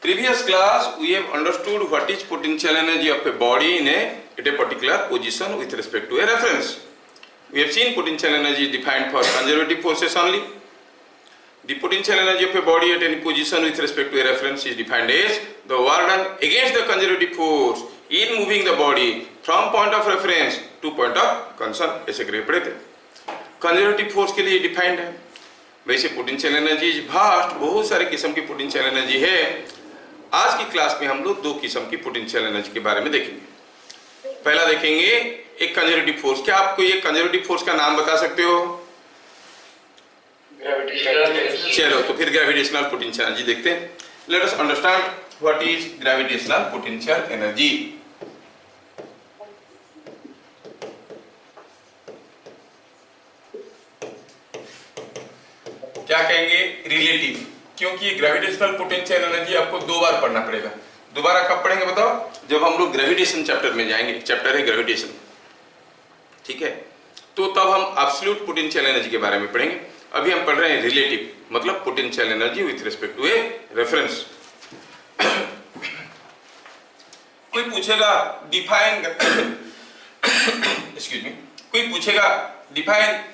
Previous class we have understood what is potential energy of a body in at a particular position with respect to a reference. We have seen potential energy defined for conservative forces only. The potential energy of a body at any position with respect to a reference is defined as the work done against the conservative force in moving the body from point of reference to point of concern. ऐसे grade पढ़े थे. Conservative force के लिए defined है. वैसे potential energy is vast, बहुत सारे किस्म की पोटेंशियल एनर्जी है. आज की क्लास में हम लोग दो किस्म की पोटेंशियल एनर्जी के बारे में देखेंगे. पहला देखेंगे एक कंजर्वेटिव फोर्स. क्या आपको ये कंजर्वेटिव फोर्स का नाम बता सकते हो? चलो तो फिर ग्रेविटेशनल पोटेंशियल एनर्जी देखते हैं. Let us understand what is gravitational potential energy. क्या कहेंगे? रिलेटिव, क्योंकि ग्रेविटेशनल पोटेंशियल एनर्जी आपको दो बार पढ़ना पड़ेगा. दोबारा कब पढ़ेंगे बताओ? जब हम लोग ग्रेविटेशन चैप्टर में जाएंगे. चैप्टर है ग्रेविटेशन, ठीक है? तो तब हम एब्सोल्यूट पोटेंशियल एनर्जी के बारे में पढ़ेंगे. अभी हम पढ़ रहे हैं रिलेटिव, मतलब potential energy with respect to a reference. कोई पूछेगा डिफाइन एक्सक्यूज मी, कोई पूछेगा define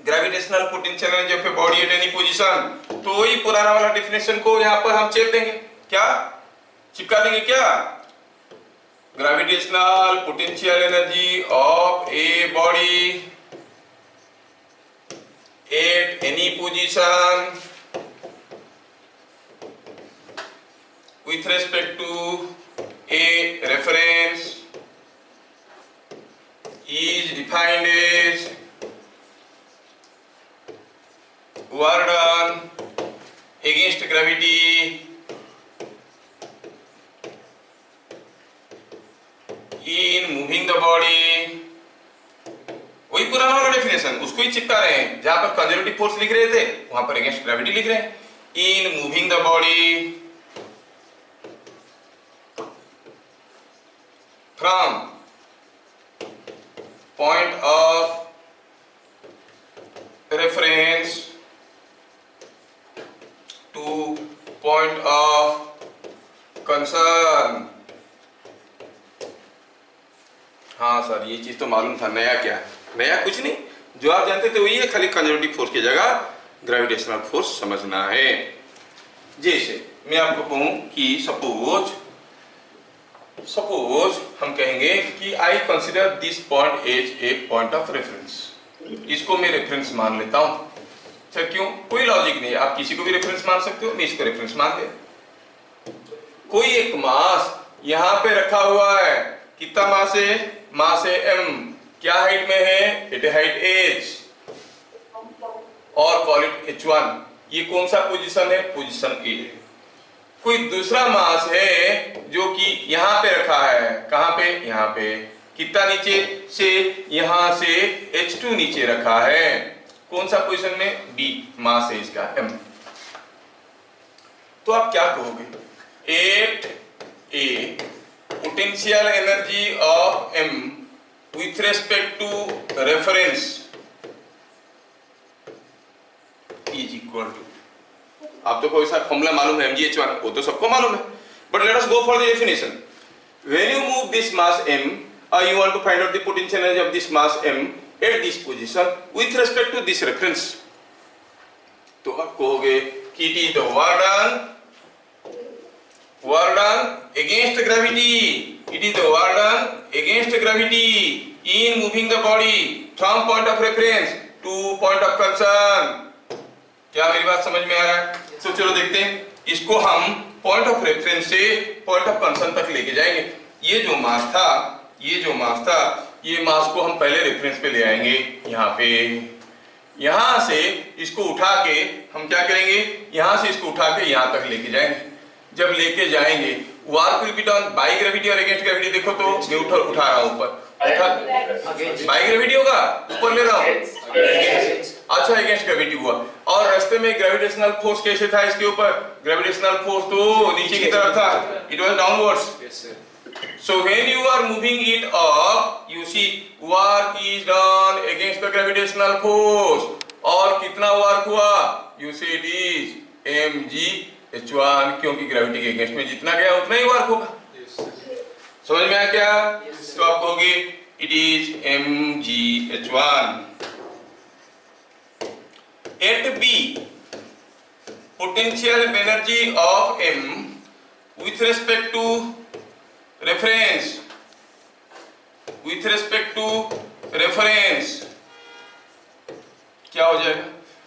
gravitational potential energy of a body at any position, तो वही पुराना वाला डेफिनेशन को यहाँ पर हम चेप देंगे. क्या चिपका देंगे? क्या gravitational potential energy of a body at any position with respect to a reference is defined as work done against gravity in moving the body. वही पुराना वाला डेफिनेशन, उसको ही चिपका रहे हैं. जहां पर कंजर्वेटिव फोर्स लिख रहे थे वहां पर अगेंस्ट ग्रेविटी लिख रहे हैं. इन moving the body from point of reference to point of concern. हाँ सर, ये चीज तो मालूम था. नया क्या? नया कुछ नहीं, जो आप जानते थे वही है, खाली कंजर्वेटिव फोर्स की जगह ग्रेविटेशनल फोर्स समझना है. जैसे मैं आपको कहूं कि सपोज हम कहेंगे कि I consider this point as a point of reference. इसको मैं रेफरेंस मान लेता हूं. सर क्यों? कोई लॉजिक नहीं है. आप किसी को भी रेफरेंस मान सकते हो. मैं इसको रेफरेंस मान दे. कोई एक मास यहां पे रखा हुआ है. कितना मास है? मास है m. क्या हाइट में है? इट हाइट h और कॉल इट h1. ये कौन सा पोजीशन है? Position A. कोई दूसरा मास है जो कि यहां पे रखा है. कहां पे? यहां पे. कितना नीचे से? यहां से H2 नीचे रखा है. कौन सा पोजीशन में? B. मास है इसका m. तो आप क्या कहोगे? At a potential energy of m with respect to reference is equal to, आप तो कोई सा फॉर्मूला मालूम है mgh1, वो तो सबको मालूम है. But let us go for the definition. When you move this mass m, you want to find out the potential energy of this mass m at this position with respect to this reference. तो आप कहोगे कि it is the work done against gravity. It is the work done against gravity in moving the body from point of reference to point of concern. क्या मेरी बात समझ में आ रहा है? तो चलो देखते हैं. इसको हम पॉइंट ऑफ रेफरेंस से पॉइंट ऑफ कंसर्न तक लेके जाएंगे. ये जो मास था, ये मास को हम पहले रेफरेंस पे ले आएंगे. यहाँ पे, यहाँ से इसको उठा के हम क्या करेंगे? यहाँ से इसको उठा के यहाँ तक लेके जाएंगे. जब लेके जाएंगे work will be done by gravity और अगेंस्ट ग्रेविटी. देखो तो मैं उठा रहा हूँ ऊपर. बाय ग्रेविटी होगा, ऊपर ले रहा हूँ. अच्छा, अगेंस्ट ग्रेविटी हुआ. और रास्ते में ग्रेविटेशनल फोर्स कैसे था इसके ऊपर? ग्रेविटेशनल फोर्स तो नीचे की तरफ था. It was downwards. So when you are moving it up, you see work is done against the gravitational force. और कितना वर्क हुआ? You see it is mg H1, क्योंकि ग्रेविटी के अगेंस्ट में जितना गया उतना ही वर्क होगा। समझ में आया क्या? तो आप कहोगे it is mgh1 at B potential energy of M with respect to reference क्या हो जाएगा?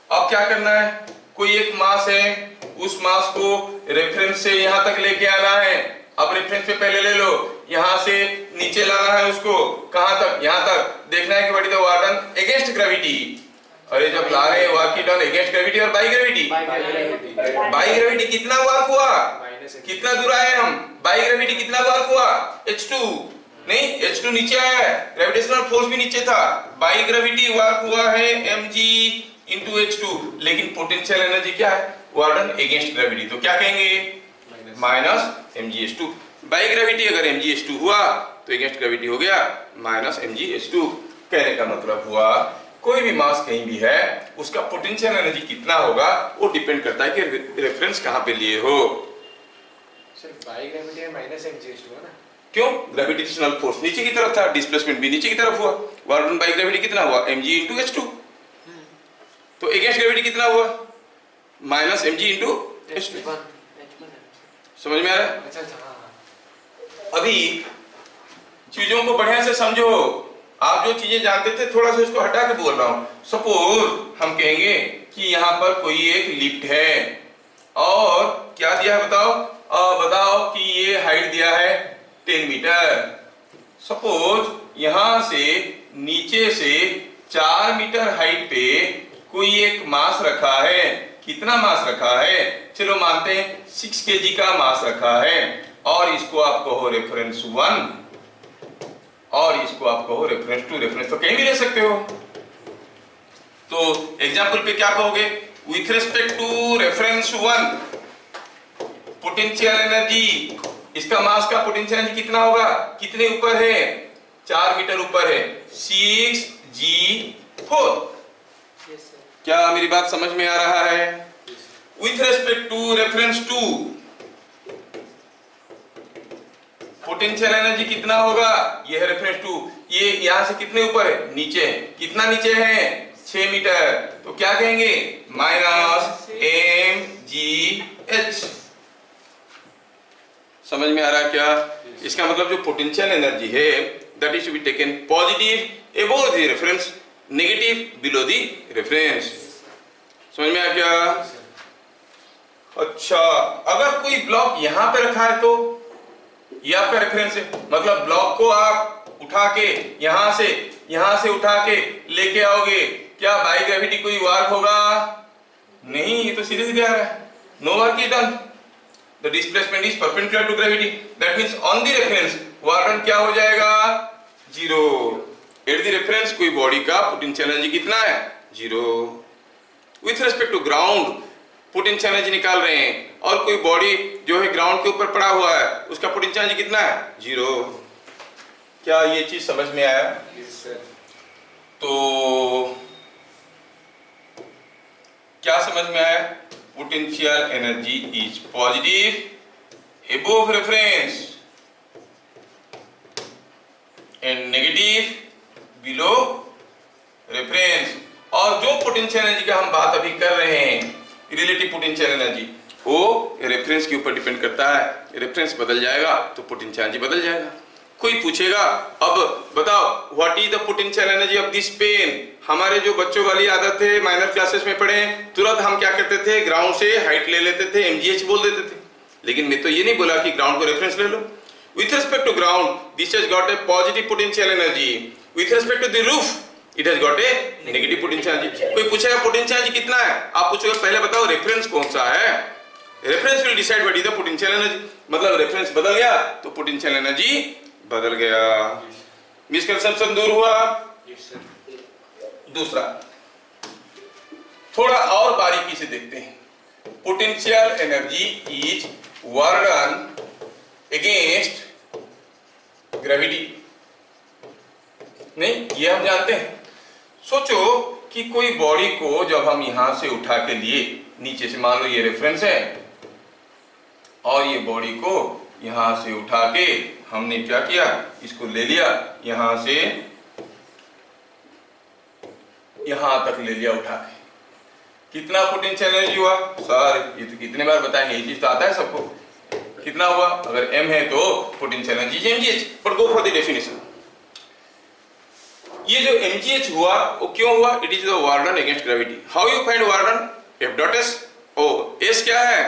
अब क्या करना है, कोई एक मास है, उस मास को रेफरेंस से यहां तक लेके आना है। अब रेफरेंस पे पहले ले लो, यहां से नीचे लाना है उसको, कहां तक? यहां तक। देखना है कि what is the work done against gravity. अरे जब ला रहे हैं वर्क डन अगेंस्ट ग्रेविटी और बाई ग्रेविटी, बाई ग्रेविटी कितना वर्क हुआ, कितना दूर आए हम, बाई ग्रेविटी कितना वर्क हुआ, H2 नहीं, H2 नीचे आया है, ग्रेविटेशनल फोर्स भी नीचे था, बाई ग्रेविटी वर्क हुआ है mg into H2, लेकिन पोटेंशियल एनर्जी क्या है, वर्क डन अगेंस्ट ग्रेविटी, तो क्या कहेंगे माइनस mgh2। बाई ग्रेविटी अगर mgh2 हुआ तो अगेंस्ट ग्रेविटी हो गया माइनस mgh2। कहने का मतलब हुआ कोई भी मास कहीं भी है, उसका पोटेंशियल एनर्जी कितना होगा वो डिपेंड करता है कि रेफरेंस कहां पे लिए हो। सर बाई ग्रेविटी है माइनस mgh2 है ना, क्यों? ग्रेविटेशनल फोर्स नीचे की तरफ था, डिस्प्लेसमेंट भी नीचे की तरफ हुआ, वर्क डन बाई ग्रेविटी कितना हुआ mg into h2, तो अगेंस्ट ग्रेविटी कितना हुआ माइनस mg into h2। समझ में आ रहा है? अच्छा। अभी चीजों को बढ़िया से समझो, आप जो चीजें जानते थे थोड़ा सा इसको हटा के बोल रहा हूं। सपोज हम कहेंगे कि यहाँ पर कोई एक लिफ्ट है और क्या दिया है बताओ, बताओ कि ये हाइट दिया है 10 मीटर। सपोज यहां से नीचे से 4 मीटर हाइट पे कोई एक मास रखा है, कितना मास रखा है, चलो मानते हैं 6 kg का मास रखा है, और इसको आप कहो रेफरेंस 1 और इसको आप कहो रेफरेंस 2। रेफरेंस तो कहीं भी ले सकते हो, तो एग्जांपल पे क्या कहोगे, with respect to reference 1 potential energy, इसका मास का पोटेंशियल एनर्जी कितना होगा, कितने ऊपर है, 4 मीटर ऊपर है, 6g4। क्या मेरी बात समझ में आ रहा है? With respect to reference 2 potential energy कितना होगा, ये है रेफरेंस 2, ये यहां से कितने ऊपर है, नीचे, कितना नीचे है 6 मीटर, तो क्या कहेंगे माइनस mgh। समझ में आ रहा है क्या? इसका मतलब जो पोटेंशियल एनर्जी है that is to be taken positive above the reference, negative below the reference. समझ में आ क्या? अच्छा, अगर कोई ब्लॉक यहां पे रखा है तो ये आपका रेफरेंस है, मतलब ब्लॉक को आप उठा के यहां से उठा के लेके आओगे, क्या बाई ग्रेविटी कोई वर्क होगा? नहीं, ये तो सीधे सीधे आ रहा है, no work is done, the displacement is perpendicular to gravity, that means on the reference work done क्या हो जाएगा 0। एट द रेफरेंस कोई बॉडी का पोटेंशियल एनर्जी कितना है 0। With respect to ground potential energy निकाल रहे हैं, और कोई बॉडी जो है ग्राउंड के ऊपर पड़ा हुआ है, उसका पोटेंशियल एनर्जी कितना है 0। क्या ये चीज समझ में आया? तो क्या समझ में आया? Potential energy is positive above reference and negative below reference. और जो पोटेंशियल एनर्जी का हम बात अभी कर रहे हैं, रिलेटिव पोटेंशियल एनर्जी, वो रेफरेंस के ऊपर डिपेंड करता है, रेफरेंस बदल जाएगा तो पोटेंशियल एनर्जी बदल जाएगा। कोई पूछेगा अब बताओ what is the potential energy of this pen, हमारे जो बच्चों वाली आदत है माइनर क्लासेस में पढ़े, तुरंत हम क्या करते थे, ग्राउंड से हाइट ले लेते थे, mgh बोल देते थे, लेकिन मैं तो ये नहीं बोला कि ग्राउंड को रेफरेंस ले लो। With respect to ground this has got a positive potential energy, with respect to the roof it has got a negative potential energy. कोई पूछेगा पोटेंशियल एनर्जी कितना है, आप पूछोगे पहले बताओ रेफरेंस कौन सा है, reference will decide what is the potential energy, मतलब रेफरेंस बदल गया तो पोटेंशियल एनर्जी बदल गया। मिसकंसेप्शन दूर हुआ? दूसरा थोड़ा और बारीकी से देखते हैं, potential energy is work done against gravity, नहीं ये हम जानते हैं। सोचो कि कोई बॉडी को जब हम यहां से उठा के लिए नीचे से, मान लो ये रेफरेंस है, और ये बॉडी को यहाँ से उठा के हमने क्या किया, इसको ले लिया यहाँ से यहाँ तक ले लिया उठा के। कितना पोटेंशियल एनर्जी हुआ सर? ये तो कितने बार बताएंगे, ये चीज तो आता है सबको। कितना हुआ? अगर m है तो potential energy mgh। But go for the definition. ये जो mgh हुआ वो क्यों हुआ? It is the work done against gravity. How you find work done? F dot s। ओ s क्या है?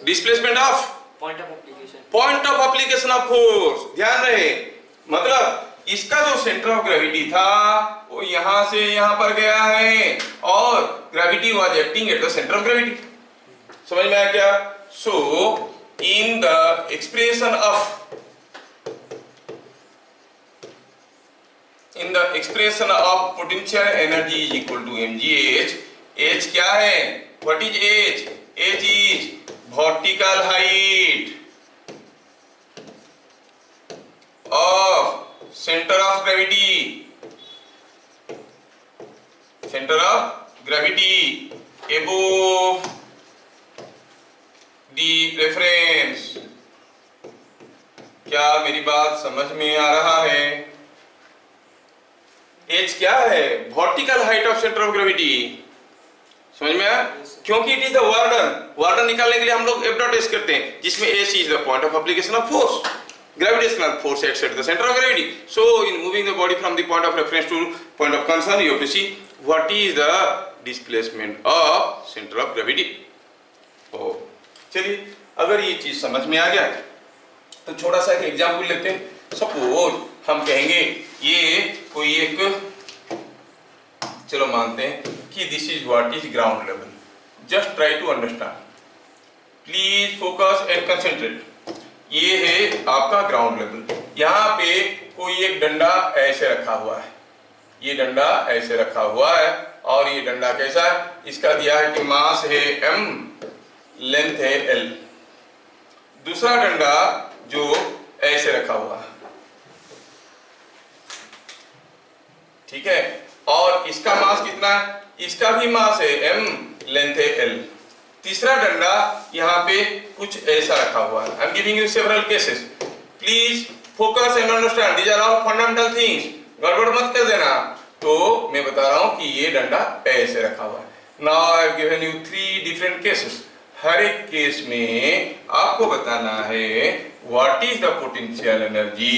Displacement of point of application, point of application of force. ध्यान रहे, मतलब इसका जो सेंटर ऑफ ग्रेविटी था वो यहां से यहां पर गया है और gravity was acting at the centre of gravity. समझ में आया क्या? So in the expression of potential energy is equal to mgh। h क्या है? What is h? h is vertical height of center of gravity above the reference। क्या मेरी बात समझ में आ रहा है? h क्या है? Vertical height of centre of gravity. समझ में आया? क्योंकि इट इज द वार्डन निकालने के लिए हम लोग F डॉट S करते हैं, जिसमें h is the point of application of force. Gravitational force acts at the center of gravity. So, in moving the body from the point of reference to point of concern, you have to see what is the displacement of center of gravity. Oh, चलिए, अगर ये चीज समझ में आ गया तो छोटा सा एक एग्जाम्पल लेते हैं। सपोज हम कहेंगे ये कोई एक, चलो मानते हैं कि this is what is ground level. Just try to understand, please focus and concentrate. ये है आपका ग्राउंड लेवल। यहाँ पे कोई एक डंडा ऐसे रखा हुआ है, ये डंडा ऐसे रखा हुआ है और ये डंडा कैसा है? इसका दिया है कि मास है m, लेंथ है l। दूसरा डंडा जो ऐसे रखा हुआ है, ठीक है, और इसका मास कितना है? इसका भी मास है m, लेंथ है l। तीसरा डंडा यहाँ पे कुछ ऐसा रखा हुआ है। I am giving you several cases, please focus and understand, these are all fundamental things. गड़बड़ मत कर देना। तो मैं बता रहा हूँ कि ये डंडा ऐसे रखा हुआ है। Now I have given you 3 different cases. हर एक केस में आपको बताना है what is the potential energy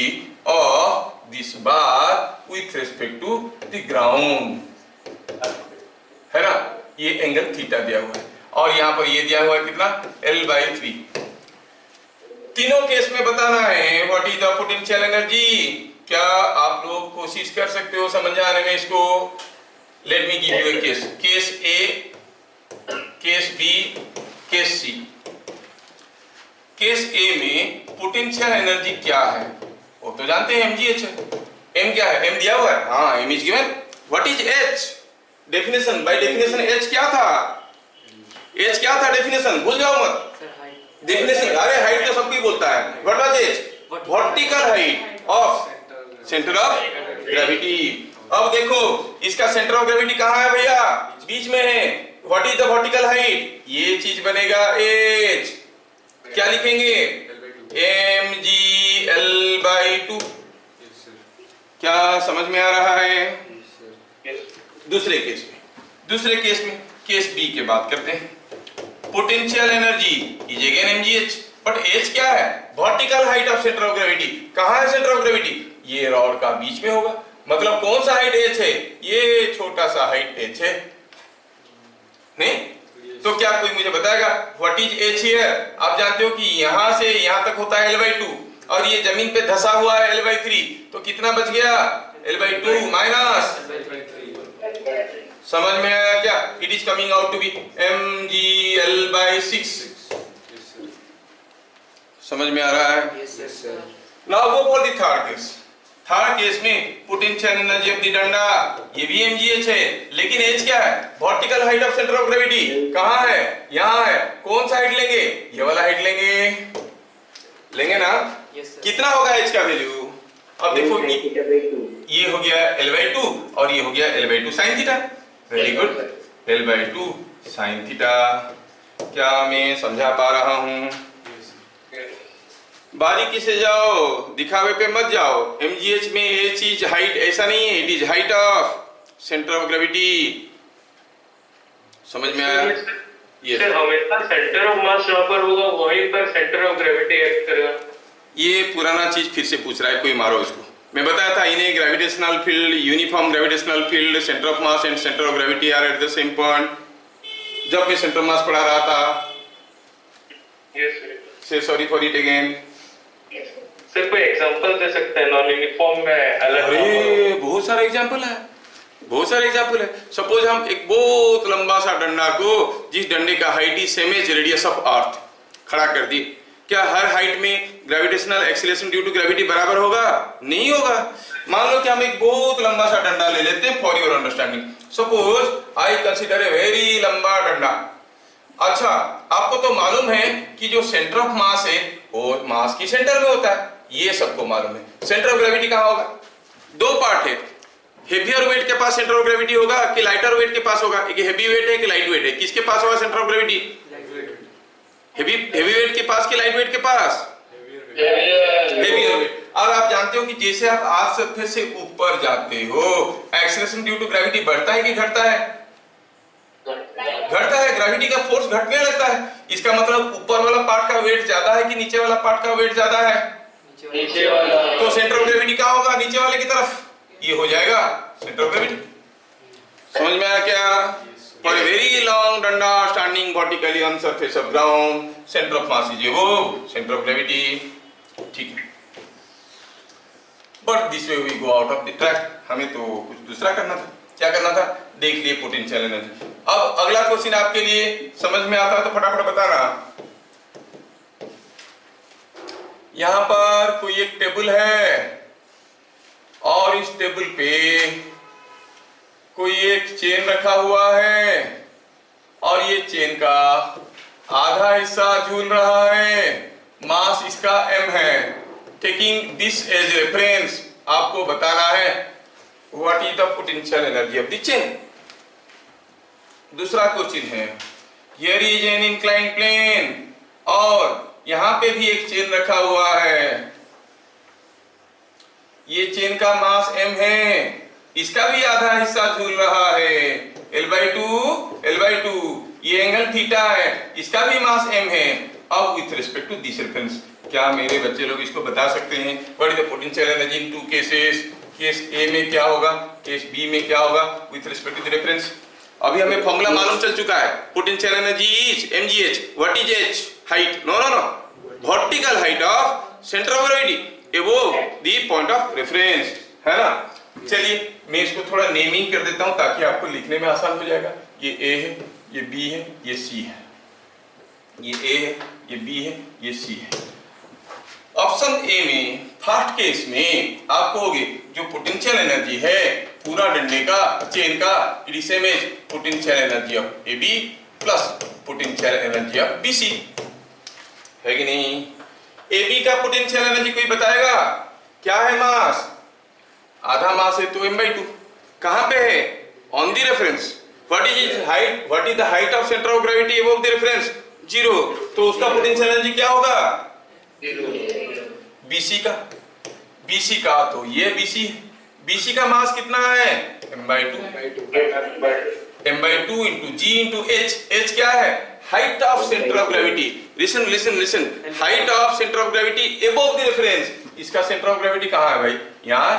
of this bar with respect to the ground, है ना? ये एंगल थीटा दिया हुआ है और यहाँ पर ये दिया हुआ है कितना? L/3। तीनों केस में बताना है what is the potential energy. क्या आप लोग कोशिश कर सकते हो समझ आने में इसको? Let me give you a case. Case A, case B, case C. Case A में पोटेंशियल एनर्जी क्या है वो तो जानते हैं, mgh है। m क्या है? m दिया हुआ है, हाँ, m is given. What is h? Definition, by definition h क्या था? एच क्या था? डेफिनेशन भूल जाओ मत। डेफिनेशन, अरे हाइट तो सब कोई बोलता है। What was H? Vertical height of centre of gravity. अब देखो इसका सेंटर ऑफ ग्रेविटी कहाँ है भैया? बीच में है। What is the vertical height? ये चीज बनेगा एच। क्या लिखेंगे? mg/L/2। क्या समझ में आ रहा है? दूसरे केस में केस बी के बात करते हैं। Potential energy is again mgh, but h क्या है? Vertical height of centre of gravity. कहाँ है सेंटर ऑफ ग्रेविटी? ये रॉड का बीच में होगा। मतलब कौन सा हाइट h है? ये छोटा सा हाइट h है, नहीं? तो क्या कोई मुझे बताएगा व्हाट इज h हियर? आप जानते हो कि यहां से यहां तक होता है L/2 और ये जमीन पे धसा हुआ है L/3, तो कितना बच गया? L/2 minus. समझ में आया क्या? It is coming out to be mgL/6। समझ में आ रहा है? Now go for the third case. Third case में पोटेंशियल एनर्जी ऑफ द डंडा, ये भी mgh है, लेकिन h क्या है? Vertical height of centre of gravity. कहाँ है? यहाँ है। कौन सा हाइट लेंगे? ये वाला हाइट लेंगे ना? कितना होगा h का वैल्यू? अब देखो ये हो गया L/2 और ये हो गया L/2 sin theta. Very good, L/2 sin theta. क्या मैं समझा पा रहा हूँ? बारीकी से जाओ, दिखावे पे मत जाओ। MGH में ये चीज हाइट ऐसा नहीं है, it is height of centre of gravity. समझ में आया? Sir, हमेशा सेंटर ऑफ मास जहाँ पर होगा वहीं पर सेंटर ऑफ ग्रेविटी एक्ट करेगा। ये पुराना चीज फिर से पूछ रहा है, कोई मारो इसको। मैं बताया था इन्हें gravitational field, uniform gravitational field, centre of mass and centre of gravity are at the same point. जब मैं सेंटर मास पढ़ा रहा था, Yes, sir. से sorry for it again. Sir कोई एग्जांपल दे सकते हैं नॉन यूनिफॉर्म में अलग? अरे बहुत सारे एग्जाम्पल है, बहुत सारे एग्जाम्पल है। सपोज हम एक बहुत लंबा सा डंडा को, जिस डंडे का height is same as radius of earth, खड़ा कर दी। क्या हर हाइट में gravitational acceleration due to gravity बराबर होगा? नहीं होगा। मान लो कि हम एक बहुत लंबा सा डंडा ले लेते हैं for your understanding. Suppose I consider a very लंबा डंडा। अच्छा, आपको तो मालूम है कि जो सेंटर ऑफ मास है वो मास की सेंटर में होता है, ये सबको मालूम है। सेंटर ऑफ ग्रेविटी कहाँ होगा? दो पार्ट है, हेवियर वेट के पास सेंटर ऑफ ग्रेविटी होगा कि लाइटर वेट के पास होगा? एक हेवी वेट है कि लाइट वेट है, किसके पास होगा centre of gravity? Heavy weight के पास कि लाइट वेट के पास? Heavier wait. और आप जानते हो कि जैसे आप अर्थ सरफेस से ऊपर जाते हो, एक्सीलरेशन ड्यू टू ग्रेविटी बढ़ता है कि घटता है? घटता है। ग्रेविटी का फोर्स घटने लगता है। इसका मतलब ऊपर वाला पार्ट का वेट ज्यादा है कि नीचे वाला पार्ट का वेट ज्यादा है? नीचे वाला। तो सेंटर ऑफ ग्रेविटी कहाँ होगा? नीचे वाले की तरफ। ये हो जाएगा सेंटर ऑफ ग्रेविटी। समझ में आया क्या? फॉर ए वेरी लॉन्ग डंडा standing vertically on surface of ground, centre of mass is वो सेंटर ऑफ ग्रेविटी। ठीक है, but this way we go out of the track. हमें तो कुछ दूसरा करना था। क्या करना था? देख लिए पोटेंशियल एनर्जी। अब अगला क्वेश्चन आपके लिए समझ में आता है तो फटाफट बताना। यहां पर कोई एक टेबल है और इस टेबल पे कोई एक चेन रखा हुआ है और ये चेन का आधा हिस्सा झूल रहा है। मास इसका m है। टेकिंग दिस एज रेफरेंस आपको बताना है what is the potential energy of the chain. दूसरा क्वेश्चन है, here is an inclined plane और यहां पे भी एक चेन रखा हुआ है। ये चेन का मास m है, इसका भी आधा हिस्सा झूल रहा है L/2 ये एंगल थीटा है, इसका भी मास m है। अब with respect to this reference, क्या मेरे बच्चे लोग इसको बता सकते हैं what is the potential energy in two cases? Case A में क्या होगा, केस B में क्या होगा with respect to the reference? अभी हमें फॉर्मूला मालूम चल चुका है। Potential energy is mgh। What is h? Height. No vertical height of centre of gravity above the point of reference, है ना? चलिए मैं इसको थोड़ा नेमिंग कर देता हूं ताकि आपको लिखने में आसान हो जाएगा। ये A है, ये B है, ये C है। ये A है, ये B है, ये C है। ऑप्शन ए में फर्स्ट केस में आप कहोगे जो पोटेंशियल एनर्जी है पूरा डंडे का, चेन का, it is same as potential energy of AB plus potential energy of BC, है कि नहीं? AB का पोटेंशियल एनर्जी कोई बताएगा? क्या है मास? आधा मास है तो m/2। कहां पे है? On the reference. What is height? What is the height of centre of gravity above the reference? 0। तो उसका पोटेंशियल एनर्जी क्या होगा? BC का तो ये BC है। BC का मास कितना है? m/2 into G into H। H क्या है? Height of centre of gravity. Listen height of centre of gravity above the reference. इसका सेंटर ऑफ ग्रेविटी कहाँ है भाई? यहाँ।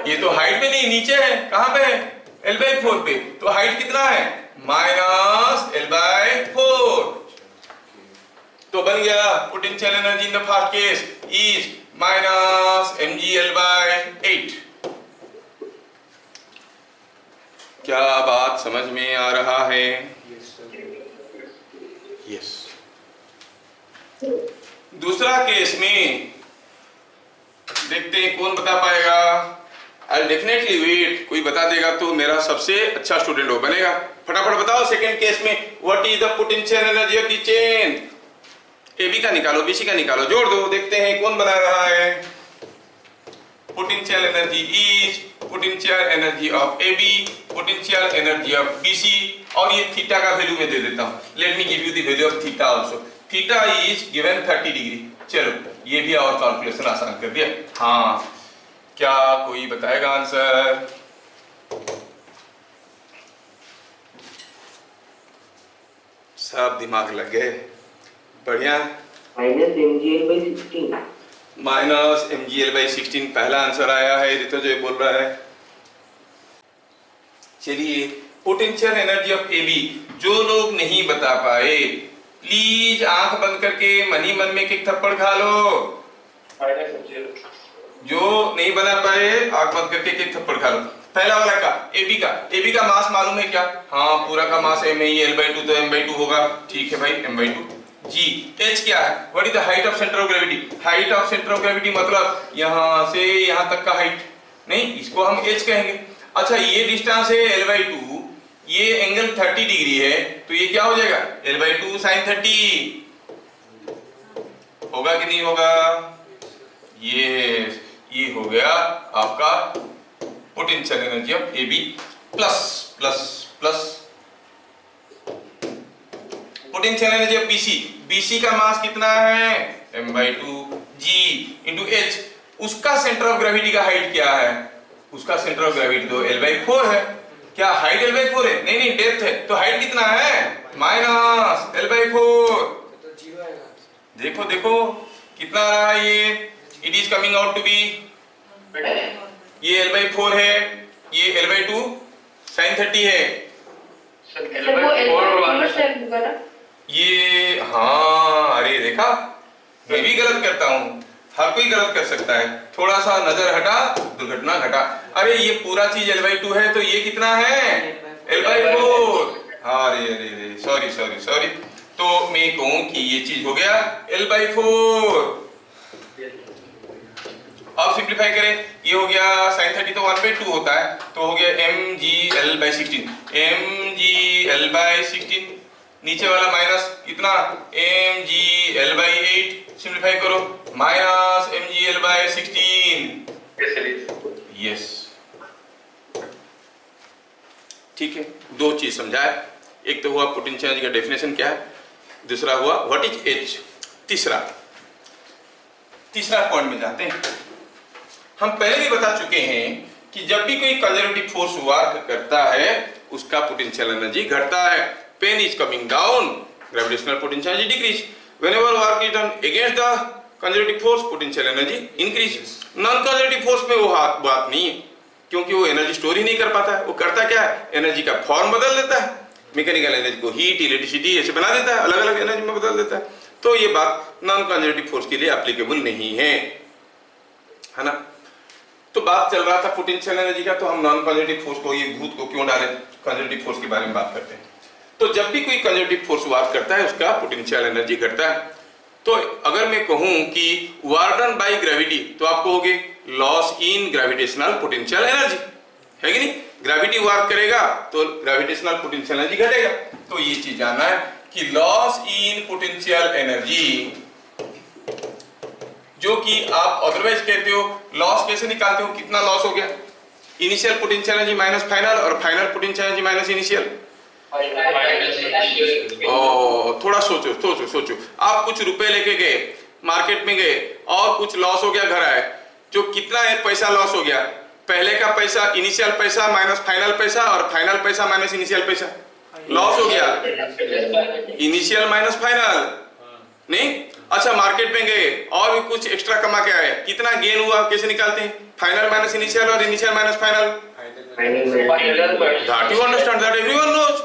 ये तो हाइट में नहीं, नीचे है। कहां पे है? L/4 पे। तो हाइट कितना है? -L/4। तो बन गया potential energy in the first case is -mgL/8। क्या बात समझ में आ रहा है? यस। दूसरा केस में देखते हैं कौन बता पाएगा। आई डेफिनेटली वेट, कोई बता देगा तो मेरा सबसे अच्छा स्टूडेंट हो बनेगा। फटाफट बताओ सेकंड केस में what is the potential energy of the chain? AB का निकालो, BC का निकालो, जोड़ दो, देखते हैं कौन बना रहा है। Potential energy is potential energy of AB, potential energy of BC और ये थीटा का वैल्यू मैं दे देता हूँ। Late me give you the value of theta also. Theta is given 30 degree. चलो ये भी और कैलकुलेशन आसान कर दिया। हाँ, क्या कोई बताएगा आंसर? सब दिमाग लग गए, बढ़िया। -mgl/16 -mgl/16 पहला आंसर आया है, ऋतुजय बोल रहा है। चलिए, पोटेंशियल एनर्जी ऑफ AB, जो लोग नहीं बता पाए प्लीज आंख बंद करके मन ही मन में एक थप्पड़ खा लो। जो नहीं बना पाए आंख बंद करके एक थप्पड़ खा लो। पहला वाला का AB का मास मालूम है क्या? हाँ, पूरा का मास m/L/2, तो m/2 होगा। ठीक है भाई, m/2। जी, H क्या है? What is the height of centre of gravity? Height of centre of gravity मतलब यहां से यहां तक का हाइट, नहीं, इसको हम H कहेंगे। अच्छा, ये डिस्टेंस है L/2, ये एंगल 30 डिग्री है, तो ये क्या हो जाएगा? L/2 sin 30 होगा कि नहीं होगा? ये हो गया आपका potential energy of AB plus potential energy of BC का मास कितना है? m/2 g into H। उसका सेंटर ऑफ ग्रेविटी का हाइट क्या है? उसका सेंटर ऑफ ग्रेविटी तो L/4 है। क्या हाइट L/4 है? नहीं, डेप्थ है, तो हाइट कितना है? -L/4। देखो कितना आ रहा है ये? It is coming out to be, ये L/4 है, ये L/2 sin 30 है। ये हाँ, अरे देखा, मैं भी गलत करता हूँ, हर कोई गलत कर सकता है। थोड़ा सा नजर हटा, दुर्घटना घटा। अरे ये पूरा चीज L/2 है, तो ये कितना है? L/4। अरे सॉरी। तो मैं कहूँ कि ये चीज हो गया L/4। अब सिंप्लीफाई करें, ये हो गया sin 30 तो 1/2 होता है, तो हो गया mgl/16। mgl/16, नीचे वाला माइनस कितना? mgl/8। सिंप्लीफाई करो, -mgl/16। यस, ठीक है। दो चीज समझाए, एक तो हुआ पोटेंशियल एनर्जी का डेफिनेशन क्या है, दूसरा हुआ व्हाट इज H। तीसरा पॉइंट में जाते हैं। हम पहले भी बता चुके हैं कि जब भी कोई कंजर्वेटिव फोर्स वर्क करता है उसका पोटेंशियल एनर्जी घटता है। Pen is coming down, gravitational potential energy decrease. Whenever work is done against the conservative force, potential energy increase. Non conservative force में वो बात नहीं है, क्योंकि वो एनर्जी स्टोर ही नहीं कर पाता है। वो करता क्या है? एनर्जी का फॉर्म बदल देता है, मैकेनिकल एनर्जी को हीट, इलेक्ट्रिसिटी ऐसे बना देता है, अलग अलग एनर्जी में बदल देता है। तो ये बात नॉन कंजर्वेटिव फोर्स के लिए एप्लीकेबल नहीं है ना। तो बात चल रहा था पोटेंशियल एनर्जी का, तो हम नॉन कंजर्वेटिव फोर्स को, ये भूत को क्यों डालें, कंजर्वेटिव फोर्स के बारे में बात करते हैं। तो जब भी कोई कंजर्वेटिव फोर्स वर्क करता है उसका पोटेंशियल एनर्जी घटता है। तो अगर मैं कहूं कि वर्क डन बाय ग्रेविटी, तो आप कहोगे loss in gravitational potential energy, है कि नहीं? ग्रेविटी वर्क करेगा तो ग्रेविटेशनल पोटेंशियल एनर्जी घटेगा। तो ये चीज जानना है कि लॉस इन पोटेंशियल एनर्जी, जो कि आप अदरवाइज कहते हो, लॉस कैसे निकालते हो? कितना लॉस हो गया? Initial potential energy minus final, और final potential energy minus initial. थोड़ा सोचो। आप कुछ रुपए लेके गए, मार्केट में गए, और कुछ लॉस हो गया, घर आए, जो कितना पैसा लॉस हो गया? पहले का पैसा, इनिशियल पैसा माइनस फाइनल पैसा, और फाइनल पैसा माइनस इनिशियल पैसा, लॉस हो गया। इनिशियल माइनस फाइनल, नहीं? अच्छा, मार्केट में गए और भी कुछ एक्स्ट्रा कमा के आए, कितना गेन हुआ? कैसे निकालते हैं? फाइनल माइनस इनिशियल और initial minus final. That you understand, that everyone knows.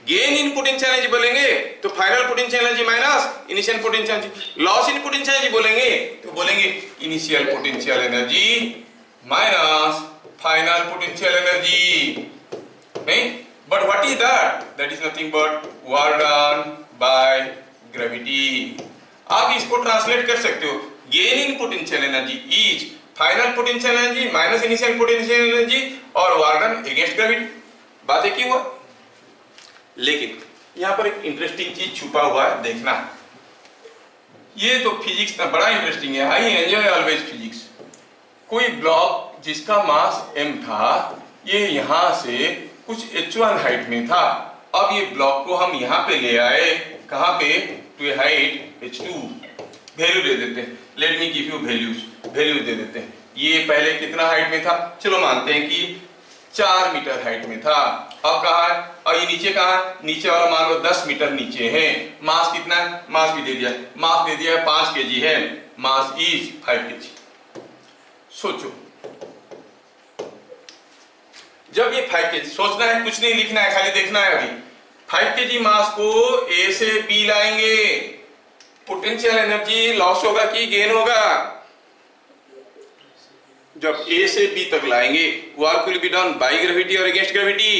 Gain in potential energy बोलेंगे तो final potential energy minus initial potential energy. Loss in potential energy बोलेंगे तो बोलेंगे initial potential energy minus final potential energy, नहीं? But what is that? That is nothing but work done by gravity. आप इसको translate कर सकते हो, gain in potential energy is final potential energy minus initial potential energy और work done against gravity. बात एक ही हुआ। लेकिन यहां पर एक इंटरेस्टिंग चीज छुपा हुआ है, देखना। ये तो फिजिक्स ना बड़ा इंटरेस्टिंग है, आई एंजॉय ऑलवेज फिजिक्स। कोई ब्लॉक जिसका मास m था, ये यहां से कुछ h1 हाइट में था, अब ये ब्लॉक को हम यहाँ पे ले आए, कहाँ पे, to a height h2, value दे देते हैं, let me give you value दे देते हैं। ये पहले कितना हाइट में था, चलो मानते हैं कि 4 मीटर हाइट में था। अब कहाँ है, और ये नीचे कहाँ है, नीचे वाला मान लो 10 मीटर नीचे है। मास कितना है, मास भी दे दिया, मास दे दिया है 5 kg है, मास इज 5 kg। सोचो जब ये 5 kg, सोचना है कुछ नहीं लिखना है, खाली देखना है। अभी 5 kg मास को ए से बी लाएंगे, पोटेंशियल एनर्जी लॉस होगा कि गेन होगा? जब ए से बी तक लाएंगे, work will be done by gravity और अगेंस्ट ग्रेविटी,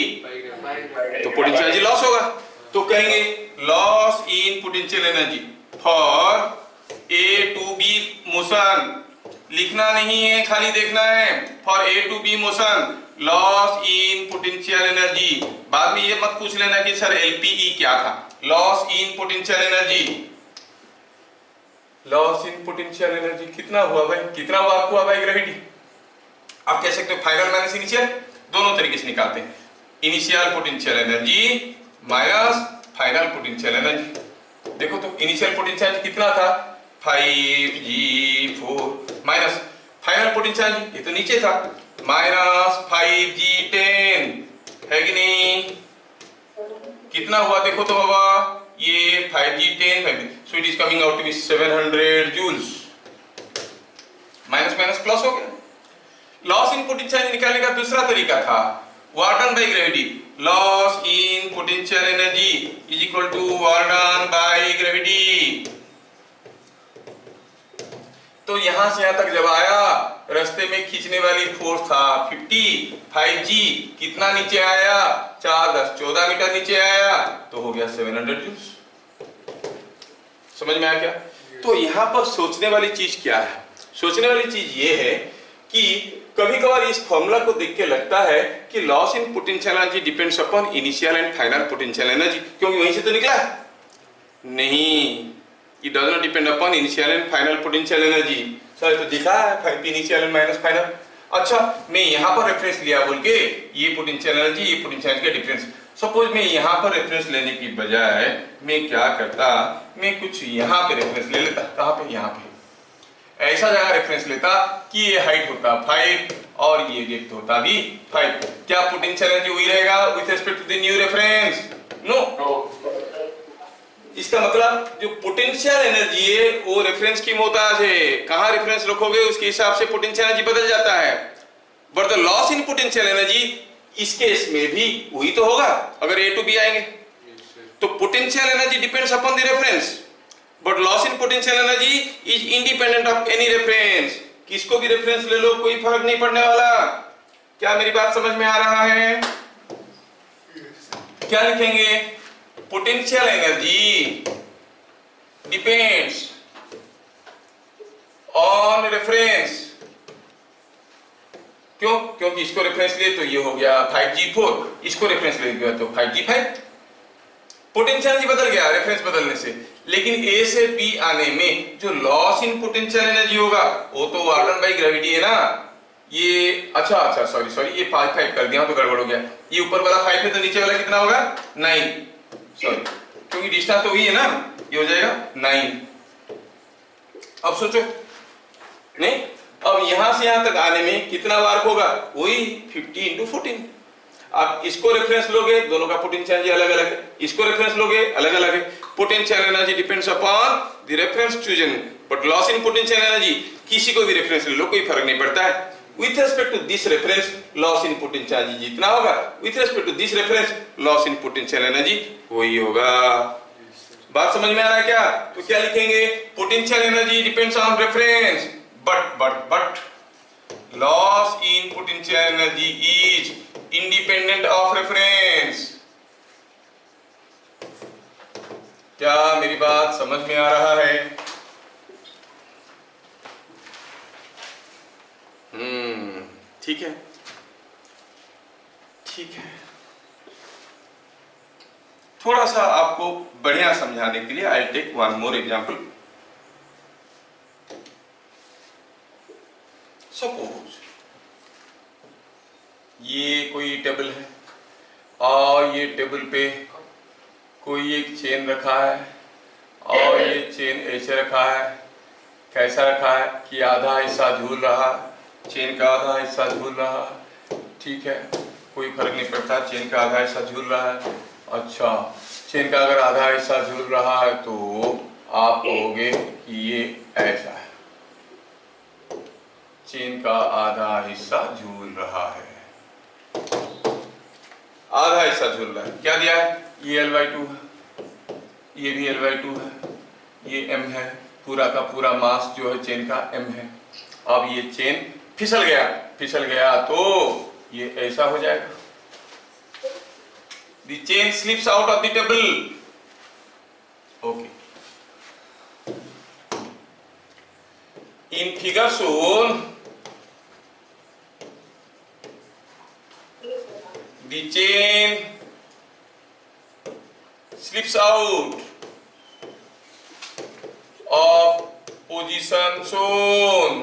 तो पोटेंशियल एनर्जी लॉस होगा। तो कहेंगे loss in potential energy for A to B motion, लिखना नहीं है खाली देखना है। For A to B motion loss in potential energy. बाद में ये मत पूछ लेना कि सर एलपीई क्या था। Loss in potential energy, loss in potential energy कितना हुआ भाई, कितना वर्क हुआ भाई ग्रेविटी? आप कह सकते हो फाइनल माइनस इनिशियल, दोनों तरीके से निकालते हैं। Initial potential energy minus final potential energy. देखो तो इनिशियल पोटेंशियल एनर्जी कितना था, 5g4 minus final potential energy, ये तो नीचे था, माइनस 5g10 है कि नहीं? कितना हुआ देखो तो बाबा, ये 5g10, so it is coming out to be 700 joules। Minus minus plus हो गया। लॉस इन पोटेंशियल एनर्जी निकालने का दूसरा तरीका था work done by gravity. Loss in potential energy is equal to work done by gravity. तो यहां से यहां तक जब आया, रास्ते में खींचने वाली फोर्स था 50, 5g कितना नीचे आया, 4 10 14 मीटर नीचे आया, तो हो गया 700 जूल्स। समझ में आया क्या? तो यहां पर सोचने वाली चीज क्या है, सोचने वाली चीज ये है कि कभी कभार इस फॉर्मूला को देख के लगता है कि loss in potential energy depends upon initial and final potential energy, क्योंकि वहीं से तो निकला है। नहीं, it does not depend upon initial and final potential energy. Sir तो दिखा है इनिशियल एंड माइनस फाइनल। अच्छा, मैं यहाँ पर रेफरेंस लिया बोल के, ये पोटेंशियल एनर्जी, ये पोटेंशियल एनर्जी का डिफरेंस। सपोज मैं यहाँ पर रेफरेंस लेने की बजाय मैं क्या करता, मैं कुछ यहाँ पे रेफरेंस ले लेता। कहाँ पे, यहाँ पे ऐसा जगह रेफरेंस लेता कि ये हाइट होता 5 और ये डेप्थ होता भी 5। क्या पोटेंशियल एनर्जी वही रहेगा with respect to the new reference? No. इसका मतलब जो पोटेंशियल एनर्जी है वो रेफरेंस की मोहताज है, कहाँ रेफरेंस रखोगे उसके हिसाब से पोटेंशियल एनर्जी बदल जाता है। But the loss in potential energy इस केस में भी वही तो होगा। अगर ए टू बी आएंगे तो potential energy depends upon the reference, but loss in potential energy is independent of any reference. किसको भी रेफरेंस ले लो कोई फर्क नहीं पड़ने वाला। क्या मेरी बात समझ में आ रहा है? क्या लिखेंगे, potential energy depends on reference. क्यों? क्योंकि इसको रेफरेंस लिए तो ये हो गया 5g4, इसको रेफरेंस ले गया तो 5g5। पोटेंशियल एनर्जी बदल गया रेफरेंस बदलने से, लेकिन ए से बी आने में जो लॉस इन पोटेंशियल एनर्जी होगा वो तो वर्क डन बाय ग्रेविटी है ना। ये अच्छा सॉरी ये 5 कर दिया तो गड़बड़ हो गया। ये ऊपर वाला 5 है तो नीचे वाला कितना होगा 9, सॉरी क्योंकि डिस्टेंस तो वही है ना, ये हो जाएगा 9। अब सोचो, नहीं अब यहां से यहां तक आने में कितना वर्क होगा, वही 50 × 14। आप इसको रेफरेंस लोगे, दोनों का पोटेंशियल एनर्जी अलग अलग है, इसको रेफरेंस लोगे अलग अलग है। Potential energy depends upon the reference chosen, but loss in potential energy किसी को भी रेफरेंस ले लो कोई फर्क नहीं पड़ता है। With respect to this reference loss in potential energy जितना होगा, with respect to this reference loss in potential energy वही होगा। बात समझ में आ रहा है क्या? तो क्या लिखेंगे, potential energy depends on reference, but loss in potential energy is independent of reference. क्या मेरी बात समझ में आ रहा है? ठीक है, ठीक है। थोड़ा सा आपको बढ़िया समझाने के लिए I take one more example. Suppose ये कोई टेबल है और ये टेबल पे कोई एक चेन रखा है और ये चेन ऐसे रखा है, कैसा रखा है कि आधा हिस्सा झूल रहा, चेन का आधा हिस्सा झूल रहा, ठीक है, कोई फर्क नहीं पड़ता, चेन का आधा हिस्सा झूल रहा है। अच्छा, चेन का अगर आधा हिस्सा झूल रहा है तो आप कहोगे कि ये ऐसा है, चेन का आधा हिस्सा झूल रहा है, आधा हिस्सा झूल रहा है। क्या दिया है? ये L/2 है, ये भी L/2 है, ये M है, पूरा का पूरा मास जो है चेन का M है। अब ये चेन फिसल गया तो ये ऐसा हो जाएगा, the chain slips out of the table. Okay. In figure shown, the chain slips out of position shown.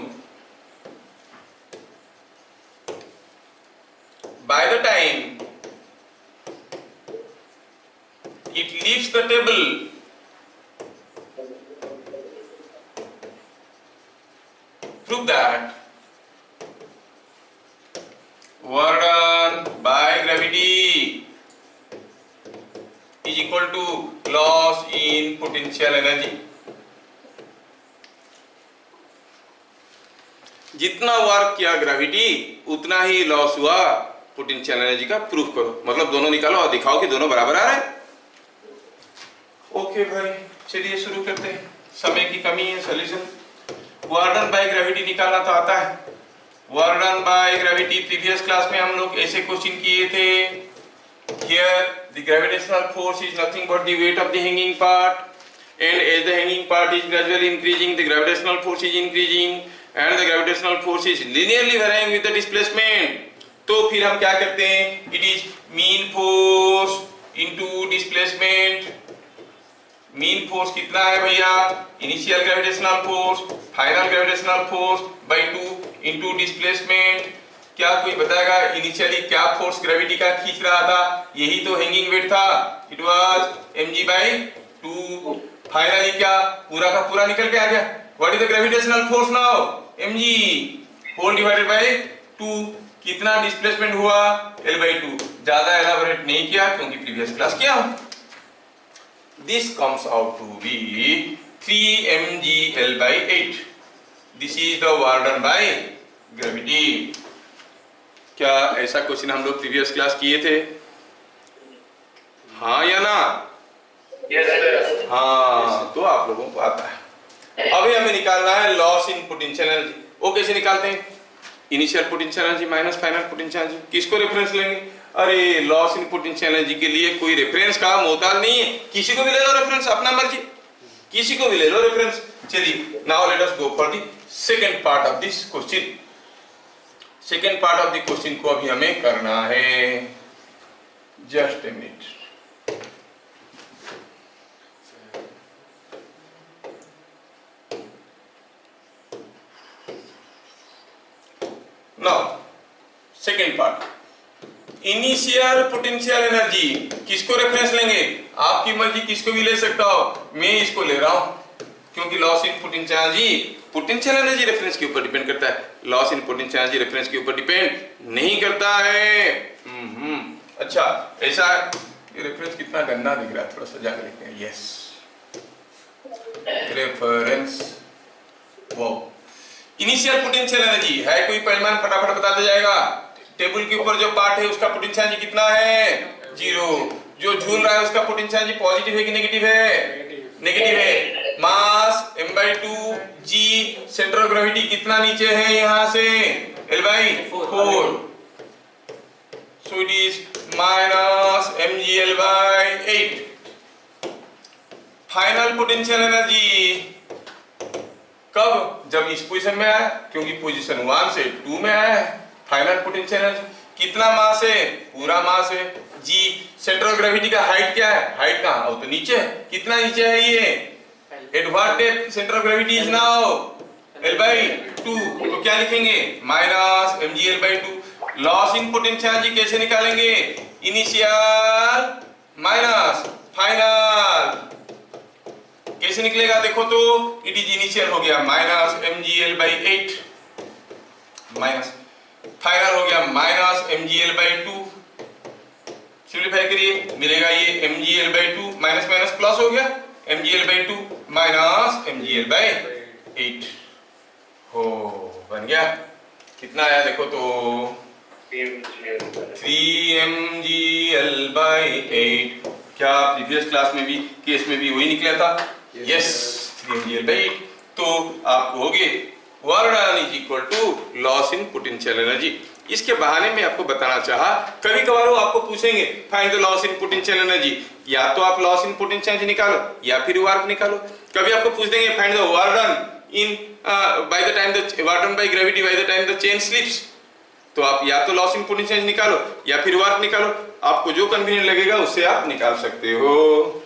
By the time it leaves the table, prove that work done by gravity is equal to loss in potential energy. जितना work किया gravity उतना ही loss हुआ potential energy का। Proof करो, मतलब दोनों निकालो और दिखाओ कि दोनों बराबर आ रहे हैं। ओके भाई, चलिए शुरू करते हैं, समय की कमी है। Solution, work done by gravity निकालना तो आता है। Work done by gravity previous class में हम लोग ऐसे क्वेश्चन किए थे। Here the gravitational force is nothing but the weight of the hanging part and as the hanging part is gradually increasing the gravitational force is increasing and the gravitational force is linearly varying with the displacement. तो फिर हम क्या करते हैं, it is mean force into displacement. Mean force कितना है भैया, initial gravitational force final gravitational force by 2 into displacement. क्या कोई बताएगा इनिशियली क्या फोर्स ग्रेविटी का खींच रहा था? यही तो हैंगिंग वेट था, इट वाज mg/2। फाइनली क्या पूरा का पूरा निकल के आ गया। What is the gravitational force now? mg whole divided by 2। कितना डिस्प्लेसमेंट हुआ? L/2। ज्यादा एलाबोरेट नहीं किया क्योंकि प्रीवियस क्लास किया हूं। This comes out to be 3mgL/8. This is the work done by gravity. क्या ऐसा क्वेश्चन हम लोग प्रीवियस क्लास किए थे? हाँ या ना? Yes sir. हाँ, तो आप लोगों को आता है। अभी हमें निकालना है लॉस इन पोटेंशियल एनर्जी। वो कैसे निकालते हैं? Initial potential energy minus final potential energy. किसको रेफरेंस लेंगे? अरे लॉस इन पोटेंशियल एनर्जी के लिए कोई रेफरेंस का मोहताज नहीं है, किसी को भी ले लो रेफरेंस, अपना मर्जी, किसी को भी ले लो रेफरेंस। चलिए, now let us go for the second part of this question. Second part of the question को अभी हमें करना है। Just a minute. Now second part, initial potential energy. किसको रेफरेंस लेंगे? आपकी मर्जी, किसको भी ले सकता हो, मैं इसको ले रहा हूं क्योंकि loss in potential energy potential energy reference के ऊपर डिपेंड करता है, loss in potential energy reference के ऊपर डिपेंड नहीं करता है। अच्छा, ऐसा ये रेफरेंस कितना गंदा दिख रहा है, थोड़ा सजा के लिखते हैं। Yes, reference. वो इनिशियल पोटेंशियल एनर्जी है, कोई परिमाण फटाफट बताते जाएगा। टेबल के ऊपर जो पार्ट है उसका पोटेंशियल एनर्जी कितना है? 0। जो झूल रहा है उसका पोटेंशियल एनर्जी पॉजिटिव है कि नेगेटिव है? नेगेटिव है। मास m/2 g, centre of gravity कितना नीचे है यहां से? L/4। So it is minus mgL/8। Final potential energy कब? जब इस पोजीशन में आया, क्योंकि पोजीशन 1 से 2 में आया है। फाइनल पोटेंशियल एनर्जी कितना मास है? पूरा मास है। जी, सेंटर ऑफ ग्रेविटी का हाइट क्या है? हाइट कहां? वो तो नीचे है। कितना नीचे है ये? At what depth centre of gravity is now? L/2। तो क्या लिखेंगे? Minus mgL/2। Loss in potential energy कैसे निकालेंगे? इनिशियल माइनस फाइनल कैसे निकलेगा देखो तो, इट इज इनिशियल हो गया माइनस mgl/8 माइनस फाइनल हो गया माइनस mgl/2, सिंप्लीफाई करिए मिलेगा ये mgl/2 माइनस माइनस प्लस हो गया mgl/2 माइनस mgl/8 हो बन गया। कितना आया देखो तो 3mgl/8। क्या प्रीवियस क्लास में भी केस में भी वही निकला था? Yes 3mgl/8। तो आपको हो गए work done is equal to loss in potential energy. इसके बहाने में आपको बताना चाहा, कभी कभार वो आपको पूछेंगे find the loss in potential energy, या तो आप लॉस इन पोटेंशियल एनर्जी निकालो या फिर वर्क निकालो। कभी आपको पूछ देंगे find the work done in by the time the work done by gravity by the time the chain slips, तो आप या तो लॉस इन पोटेंशियल एनर्जी निकालो या फिर वर्क निकालो, आपको जो कन्वीनियंट लगेगा उससे आप निकाल सकते हो।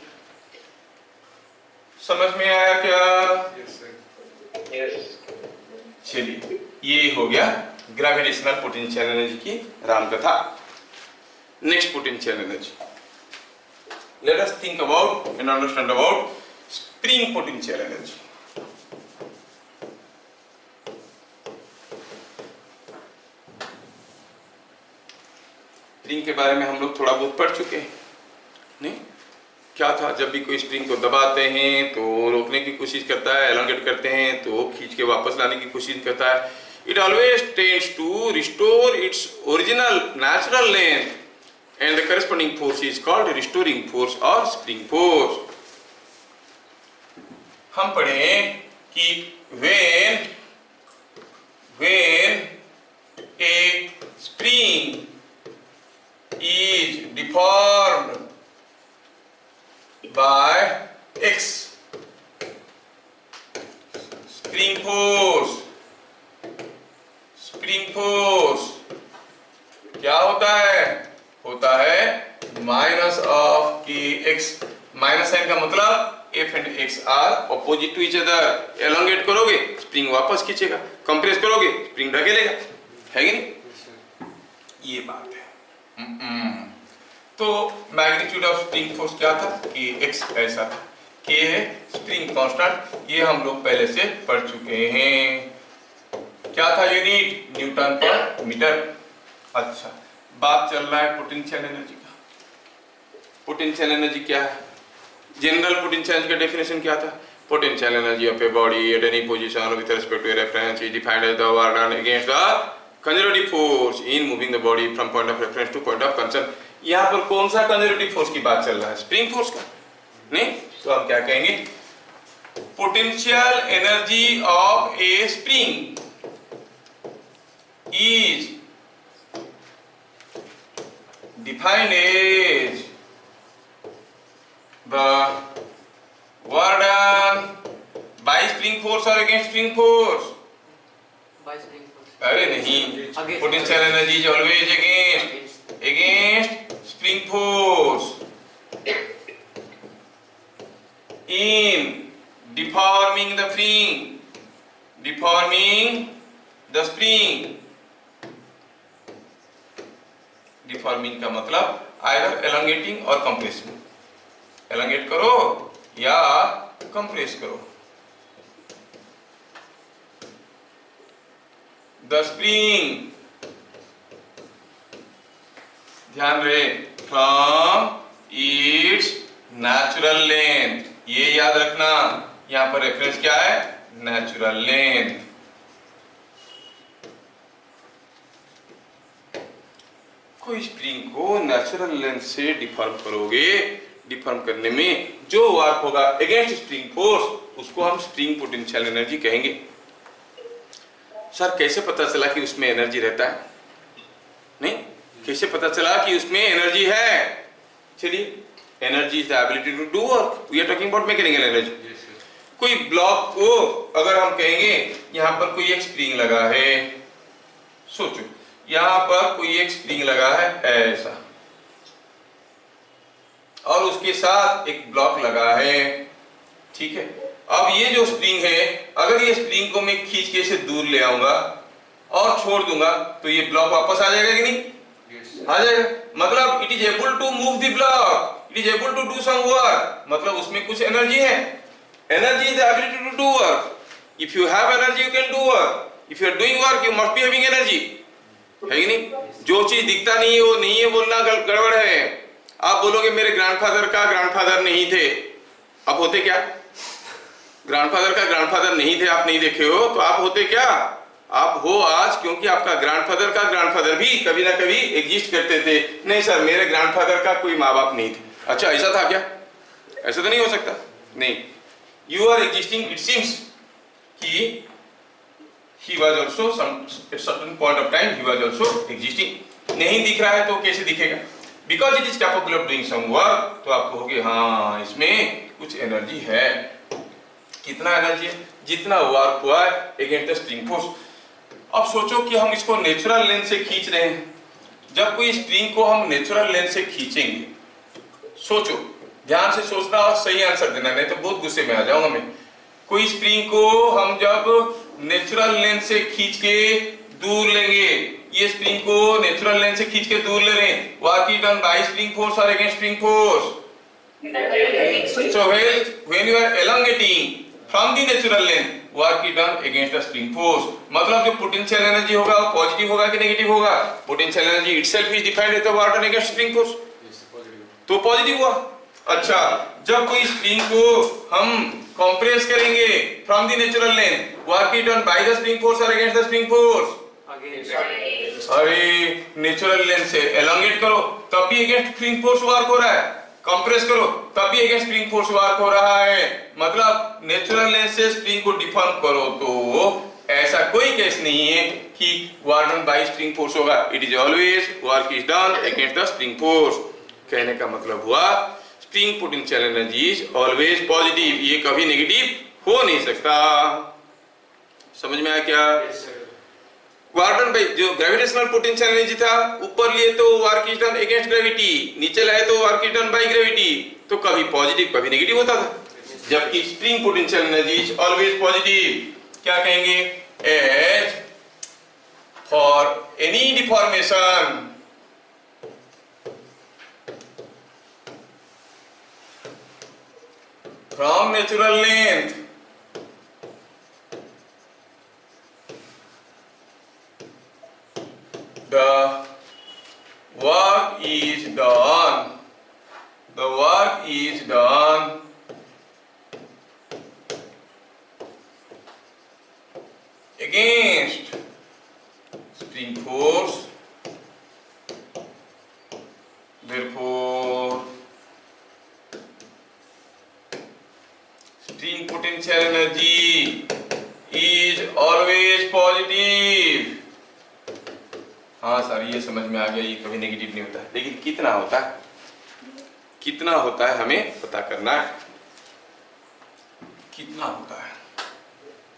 समझ में आया क्या? यस। चलिए ये हो गया ग्रेविटेशनल पोटेंशियल एनर्जी की रामकथा। Next potential energy, let us think about and understand about spring potential energy. Spring के बारे में हम लोग थोड़ा बहुत पढ़ चुके हैं, नहीं? क्या था, जब भी कोई स्प्रिंग को दबाते हैं तो रोकने की कोशिश करता है, एलोंगेट करते हैं तो खींच के वापस लाने की कोशिश करता है। It always tends to restore its original natural length and the corresponding force is called restoring force और स्प्रिंग फोर्स। हम पढ़े कि when a spring is deformed by X spring force क्या होता है? होता है minus of k x. Minus sign का मतलब F and x are opposite to each other. Elongate करोगे स्प्रिंग वापस खींचेगा, कंप्रेस करोगे स्प्रिंग ढकेलेगा, है कि नहीं? ये बात है। तो मैग्नीट्यूड ऑफ स्प्रिंग फोर्स क्या था? के एक्स ऐसा था। के है स्प्रिंग कांस्टेंट, ये हम लोग पहले से पढ़ चुके हैं। क्या था यूनिट? न्यूटन पर मीटर। अच्छा, बात चल रहा है पोटेंशियल एनर्जी का। पोटेंशियल एनर्जी क्या है? जनरल पोटेंशियल एनर्जी का डेफिनेशन क्या था? Potential energy of a body at any position with respect to a reference is defined as the work done against the conservative force in moving the body from point of reference to point of concern. यहाँ पर कौन सा conservative force की बात चल रहा है? Spring force का, नहीं? तो हम क्या कहेंगे? Potential energy of A spring is defined as the work done by spring force or against spring force? By spring force. अरे नहीं, Against. potential energy is always against spring force in deforming the spring. Deforming का मतलब either एलोंगेटिंग और compressing. Elongate करो या compress करो। The spring, ध्यान रहे, फ्रॉम इट्स नेचुरल लेंथ, ये याद रखना। यहां पर रेफरेंस क्या है? Natural length. कोई स्प्रिंग को नेचुरल लेंथ से डिफॉर्म करोगे, डिफॉर्म करने में जो वर्क होगा अगेंस्ट स्प्रिंग फोर्स, उसको हम स्प्रिंग पोटेंशियल एनर्जी कहेंगे। सर कैसे पता चला कि उसमें एनर्जी रहता है? नहीं, कैसे पता चला कि उसमें एनर्जी है? चलिए, energy is the ability to do work. We are talking about mechanical energy. कोई ब्लॉक को अगर हम कहेंगे यहां पर कोई एक स्प्रिंग लगा है, सोचो यहां पर कोई एक स्प्रिंग लगा है ऐसा, और उसके साथ एक ब्लॉक लगा है, ठीक है? अब ये जो स्प्रिंग है, अगर ये स्प्रिंग को मैं खींच के से दूर ले आऊंगा और छोड़ दूंगा तो ये ब्लॉक वापस आ जाएगा कि नहीं? आ जाएगा। मतलब it is able to move the block. It is able to do some work, मतलब उसमें कुछ एनर्जी है। Energy is the ability to do work. If you have energy you can do work, if you are doing work you must be having energy, है कि नहीं? जो चीज दिखता नहीं है वो नहीं है बोलना गड़बड़ है। आप बोलोगे मेरे ग्रैंडफादर का ग्रैंडफादर नहीं थे, अब होते क्या? ग्रैंडफादर का ग्रैंडफादर नहीं थे, आप नहीं देखे हो, तो आप होते क्या? आप हो आज क्योंकि आपका ग्रैंडफादर का ग्रैंडफादर भी कभी ना कभी एग्जिस्ट करते थे। नहीं सर, मेरे ग्रैंडफादर का कोई माँ बाप नहीं थे। अच्छा, ऐसा था क्या? ऐसा तो नहीं हो सकता। नहीं, you are existing, it seems कि he was also at certain point of time he was also existing। नहीं दिख रहा है तो कैसे दिखेगा? Because it is capable of doing some work, तो आप कहोगे हाँ इसमें कुछ एनर्जी है। कितना एनर्जी है? जितना वर्क हुआ है अगेंस्ट द स्प्रिंग फोर्स। अब सोचो कि हम इसको नेचुरल लेंथ से खींच रहे हैं। जब कोई स्प्रिंग को हम नेचुरल लेंथ से खींचेंगे, सोचो, ध्यान से सोचना और सही आंसर देना, नहीं तो बहुत गुस्से में आ जाऊंगा मैं। कोई स्प्रिंग को हम जब नेचुरल लेंथ से खींच के दूर लेंगे, ये स्प्रिंग को नेचुरल लेंथ से खींच के दूर ले रहे हैं, work is done by spring force और against spring force. So when you are elongating from the natural length, work is done against the spring force। मतलब जो पोटेंशियल एनर्जी होगा वो पॉजिटिव होगा कि नेगेटिव होगा? Potential energy itself is defined as the work done against spring force, तो positive हुआ। अच्छा, जब कोई स्प्रिंग को हम कंप्रेस करेंगे from the natural length, work is done by the spring force और अगेंस्ट द स्प्रिंग फोर्स? अरे नेचुरल लेंथ से एलोंगेट करो तब भी अगेंस्ट स्प्रिंग फोर्स वर्क हो रहा है, कंप्रेस करो तब भी अगेंस्ट स्प्रिंग फोर्स वर्क हो रहा है। मतलब नेचुरल लेंथ से स्प्रिंग को डिफॉर्म करो तो ऐसा कोई केस नहीं है कि work done by spring force होगा। It is always work is done against the spring force. कहने का मतलब हुआ spring potential energy is always positive, ये कभी नेगेटिव हो नहीं सकता। समझ में आया क्या? वर्क डन बाय, जो ग्रेविटेशनल पोटेंशियल एनर्जी था, ऊपर लिए तो work is done against gravity, नीचे लाए तो work is done by gravity, तो कभी पॉजिटिव कभी नेगेटिव होता था। जबकि spring potential energy is always positive. क्या कहेंगे? As for any deformation from natural length, the work is done, the work is done against spring force, therefore spring potential energy is always positive। हाँ sir, ये समझ में आ गया, ये कभी negative नहीं होता है। लेकिन कितना होता है, कितना होता है हमें पता करना है, कितना होता है।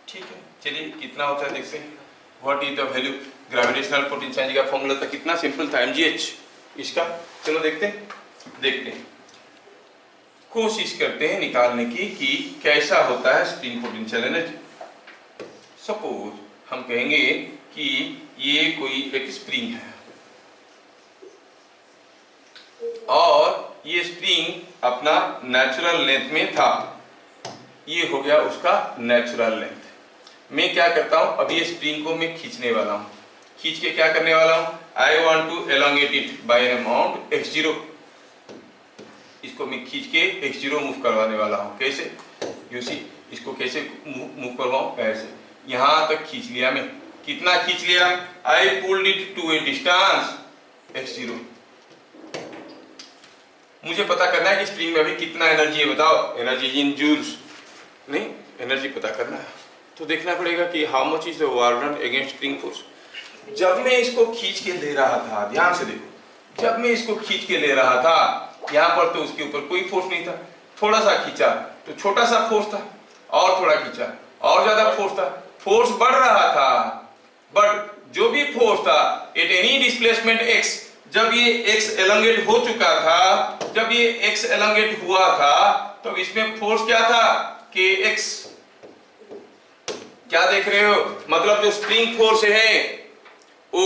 ठीक है, चलिए कितना होता है देखते हैं। What is the value? Gravitational potential energy का फॉर्मूला था, कितना सिंपल था, mgh इसका। चलो देखते हैं, कोशिश करते हैं निकालने की कि कैसा होता है स्प्रिंग पोटेंशियल एनर्जी। सपोज हम कहेंगे कि ये कोई एक स्प्रिंग है और ये स्प्रिंग अपना नेचुरल लेंथ में था, ये हो गया उसका नेचुरल लेंथ। मैं क्या करता हूं, अब ये स्प्रिंग को मैं खींचने वाला हूं। खींच के क्या करने वाला हूं? I want to elongate it by an amount x0। इसको मैं खींच के x0 मूव करवाने वाला हूं। कैसे? यू सी, इसको कैसे मूव करवाऊं? ऐसे यहां तक खींच लिया मैं। कितना खींच लिया? I pulled it to a distance x0। मुझे पता करना है कि स्प्रिंग में अभी कितना एनर्जी है, बताओ। एनर्जी इन जूल्स, नहीं, एनर्जी पता करना है तो देखना पड़ेगा कि how much is the work done against spring force. जब मैं इसको खींच के ले रहा था, ध्यान से देखो, जब मैं इसको खींच के ले रहा था, यहाँ पर तो उसके ऊपर कोई फोर्स नहीं था। थोड़ा सा खींचा तो छोटा सा फोर्स था, और थोड़ा खींचा और ज्यादा फोर्स था। फोर्स बढ़ रहा था, बट जो भी फोर्स था एट एनी डिस्प्लेसमेंट x, जब ये x एलोंगेट हो चुका था, जब ये x एलोंगेट हुआ था, तो इसमें फोर्स क्या था? kx। क्या देख रहे हो? मतलब जो स्प्रिंग फोर्स है वो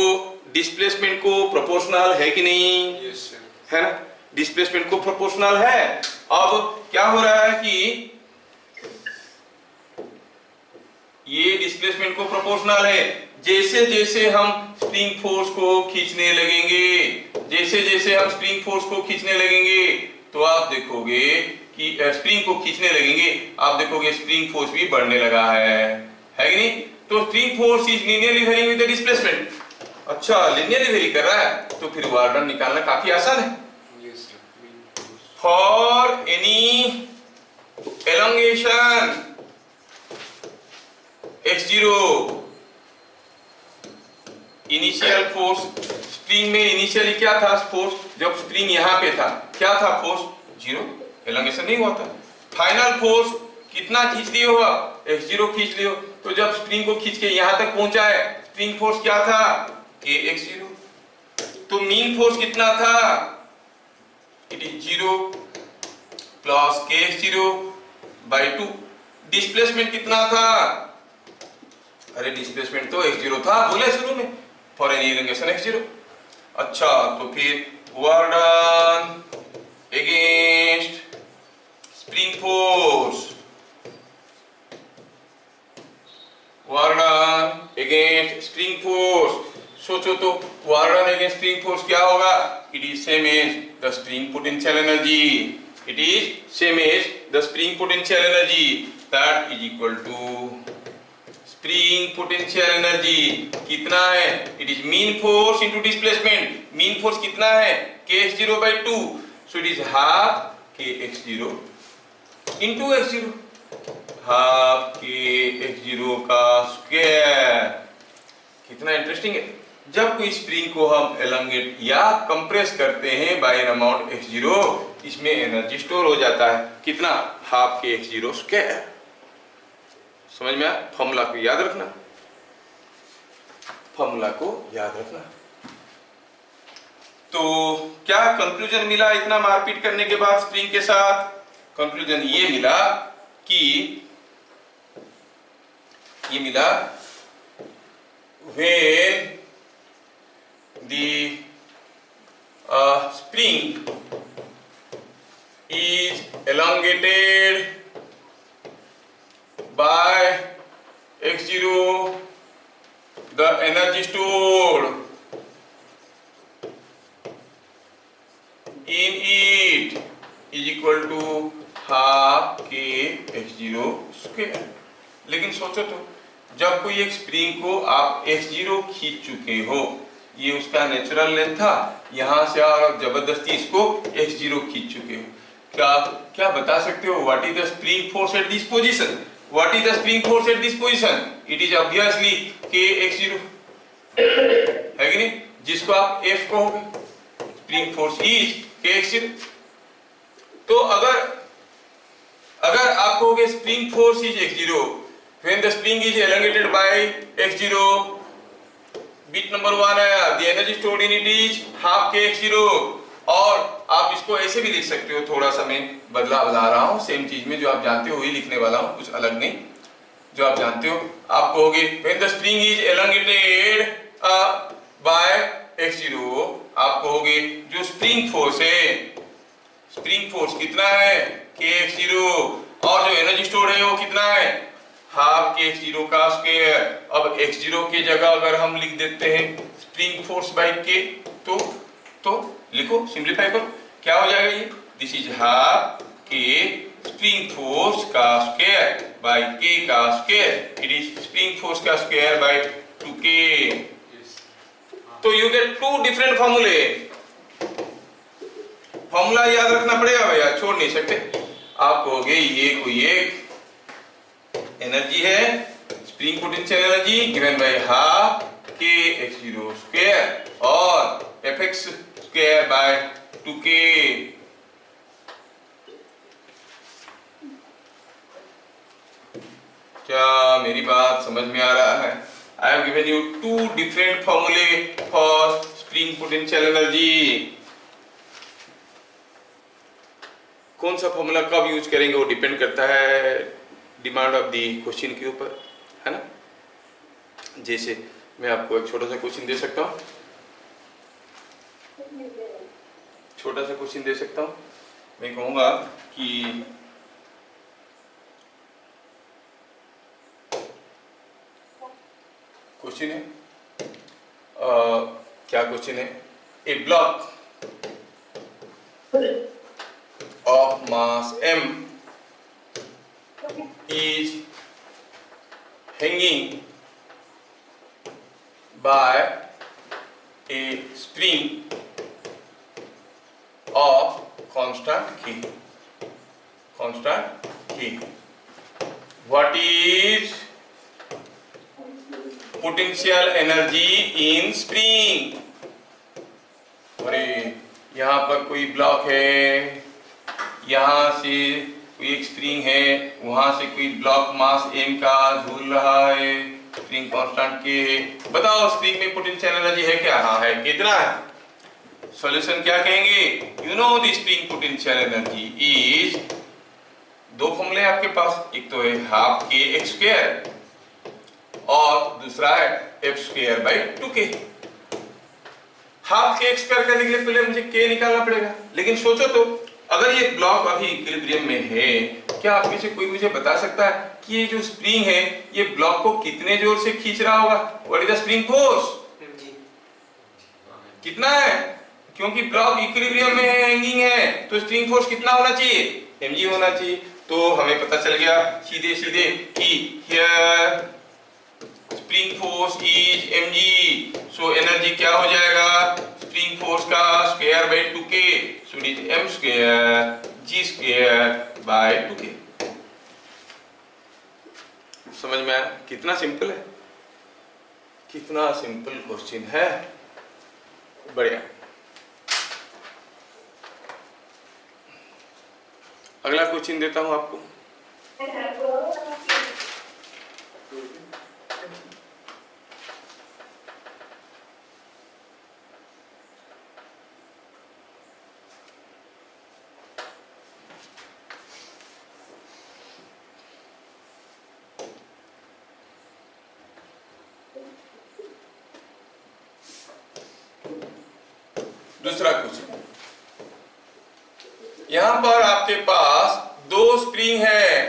डिस्प्लेसमेंट को प्रोपोर्शनल है कि नहीं? Yes, sir. है ना? डिस्प्लेसमेंट को प्रोपोर्शनल है। अब क्या हो रहा है कि ये डिस्प्लेसमेंट को प्रोपोर्शनल है। जैसे जैसे हम स्प्रिंग फोर्स को खींचने लगेंगे, जैसे जैसे हम स्प्रिंग फोर्स को खींचने लगेंगे तो आप देखोगे कि स्प्रिंग को खींचने लगेंगे, आप देखोगे स्प्रिंग फोर्स भी बढ़ने लगा है कि नहीं? तो spring force is linearly varying with the displacement. अच्छा, लीनियरली वेरी कर रहा है तो फिर वर्क डन निकालना काफी आसान है। Yes, sir. For any elongation x0, initial force spring में इनिशियली क्या था फोर्स, जब स्प्रिंग यहाँ पे था क्या था फोर्स, 0, एलोंगेशन नहीं हुआ था। फाइनल फोर्स कितना खींच लिए हो आप, x0 खींच लियो। तो जब स्प्रिंग को खींच के यहाँ तक पहुंचा है, स्प्रिंग फोर्स क्या था, kx0। तो मीन फोर्स कितना था, it is 0 plus kx0 by 2। Displacement कितना था, अरे डिस्प्लेसमेंट तो x0 था बोले शुरू में, फॉर एनी एलोंगेशन x0। अच्छा, तो फिर work done against spring force, work done against spring force. सोचो तो work done against spring force क्या होगा, it is same as the spring potential energy, it is same as the spring potential energy, that is equal to spring potential energy कितना है, it is mean force into displacement. Mean force कितना है, kx0 by 2, so it is half kx0 into x0, half kx0 का square. कितना interesting है, जब कोई spring को हम एलोंगेट या कंप्रेस करते हैं बाय एन अमाउंट x0, इसमें एनर्जी स्टोर हो जाता है, कितना, हाफ kx0 स्क्वायर। समझ में आया, फॉर्मूला को याद रखना, फॉर्मूला को याद रखना। तो क्या कंक्लूजन मिला इतना मारपीट करने के बाद स्प्रिंग के साथ, कंक्लूजन ये मिला when the spring is elongated by x0, the energy stored in it is equal to half k x0 square। लेकिन सोचो तो, जब कोई एक स्प्रिंग को आप x0 खींच चुके हो, ये उसका नेचुरल लेंथ था, यहां से और जबरदस्ती इसको x0 खींच चुके हो, क्या बता सकते हो what is the spring force at this position, what is the spring force at this position, it is obviously kx0, है कि नहीं, जिसको आप F कहोगे, स्प्रिंग फोर्स इज kx0। तो अगर आप कहोगे spring force is x0 when the spring is elongated by x0, bit number 1 आया, the energy stored in it is half kx0। और आप इसको ऐसे भी लिख सकते हो, थोड़ा सा मैं बदला रहा हूं, सेम चीज में जो आप जानते हो वही लिखने वाला हूं, कुछ अलग नहीं, जो आप जानते हो। आप कहोगे when the spring is elongated by x0, आप कहोगे जो स्प्रिंग फोर्स है, स्प्रिंग फोर्स कितना है, kx0, और जो एनर्जी स्टोर्ड है वो कितना है, हाफ kx0 का स्क्वायर। अब x0 की जगह अगर हम लिख देते हैं स्प्रिंग फोर्स बाय k, तो लिखो, सिंपलीफाई करो, क्या हो जाएगा ये, this is half k spring force का स्क्वायर बाय k का square, it is spring force का स्क्वायर बाय 2k। तो यू गेट टू डिफरेंट फॉर्मूले, फॉर्मूला याद रखना पड़ेगा भैया, छोड़ नहीं सकते। आप कहोगे ये कोई एक एनर्जी है, spring potential energy given by half kx0 square और fx स्क्वायर बाय 2k। क्या मेरी बात समझ में आ रहा है? I have given you two different formulae for spring potential energy। कौन सा फॉर्मूला कब यूज करेंगे वो डिपेंड करता है डिमांड ऑफ दी क्वेश्चन के ऊपर, है ना। जैसे मैं आपको एक छोटा सा क्वेश्चन दे सकता हूँ, छोटा सा क्वेश्चन दे सकता हूँ। मैं कहूँगा कि क्वेश्चन है, क्या क्वेश्चन है? ए block of mass m is hanging by a spring of constant k. Constant k. What is potential energy in spring? अरे यहाँ पर कोई ब्लॉक है, यहाँ से कोई एक स्प्रिंग है, वहां से कोई ब्लॉक मास m का झूल रहा है, स्प्रिंग कांस्टेंट k है। बताओ स्प्रिंग में पोटेंशियल एनर्जी है क्या? हाँ है। कितना है? सॉल्यूशन क्या कहेंगे? You know the spring potential energy is, दो फॉर्मूले आपके पास, एक तो है हाफ k x स्क्वायर और दूसरा है f square by 2k। Half k x square करने के लिए पहले मुझे k निकालना पड़ेगा। लेकिन सोचो तो, अगर ये ब्लॉक अभी इक्विलिब्रियम में है, क्या आप में से कोई मुझे बता सकता है कि ये जो स्प्रिंग है ये ब्लॉक को कितने जोर से खींच रहा होगा? What is the spring force? mg। कितना है? क्योंकि ब्लॉक इक्विलिब्रियम में है, हैंगिंग है, तो स्प्रिंग फोर्स कितना होना चाहिए? mg होना चाहिए। तो हमें पता चल गया सीधे सीधे कि here spring force is mg। So energy क्या हो जाएगा? स्प्रिंग फोर्स का square by 2k, so it is m square g square by 2k। समझ में आया? कितना सिंपल है, कितना सिंपल क्वेश्चन है। बढ़िया। अगला क्वेश्चन देता हूं आपको। दूसरा क्वेश्चन, यहां पर आपके पास दो स्प्रिंग है,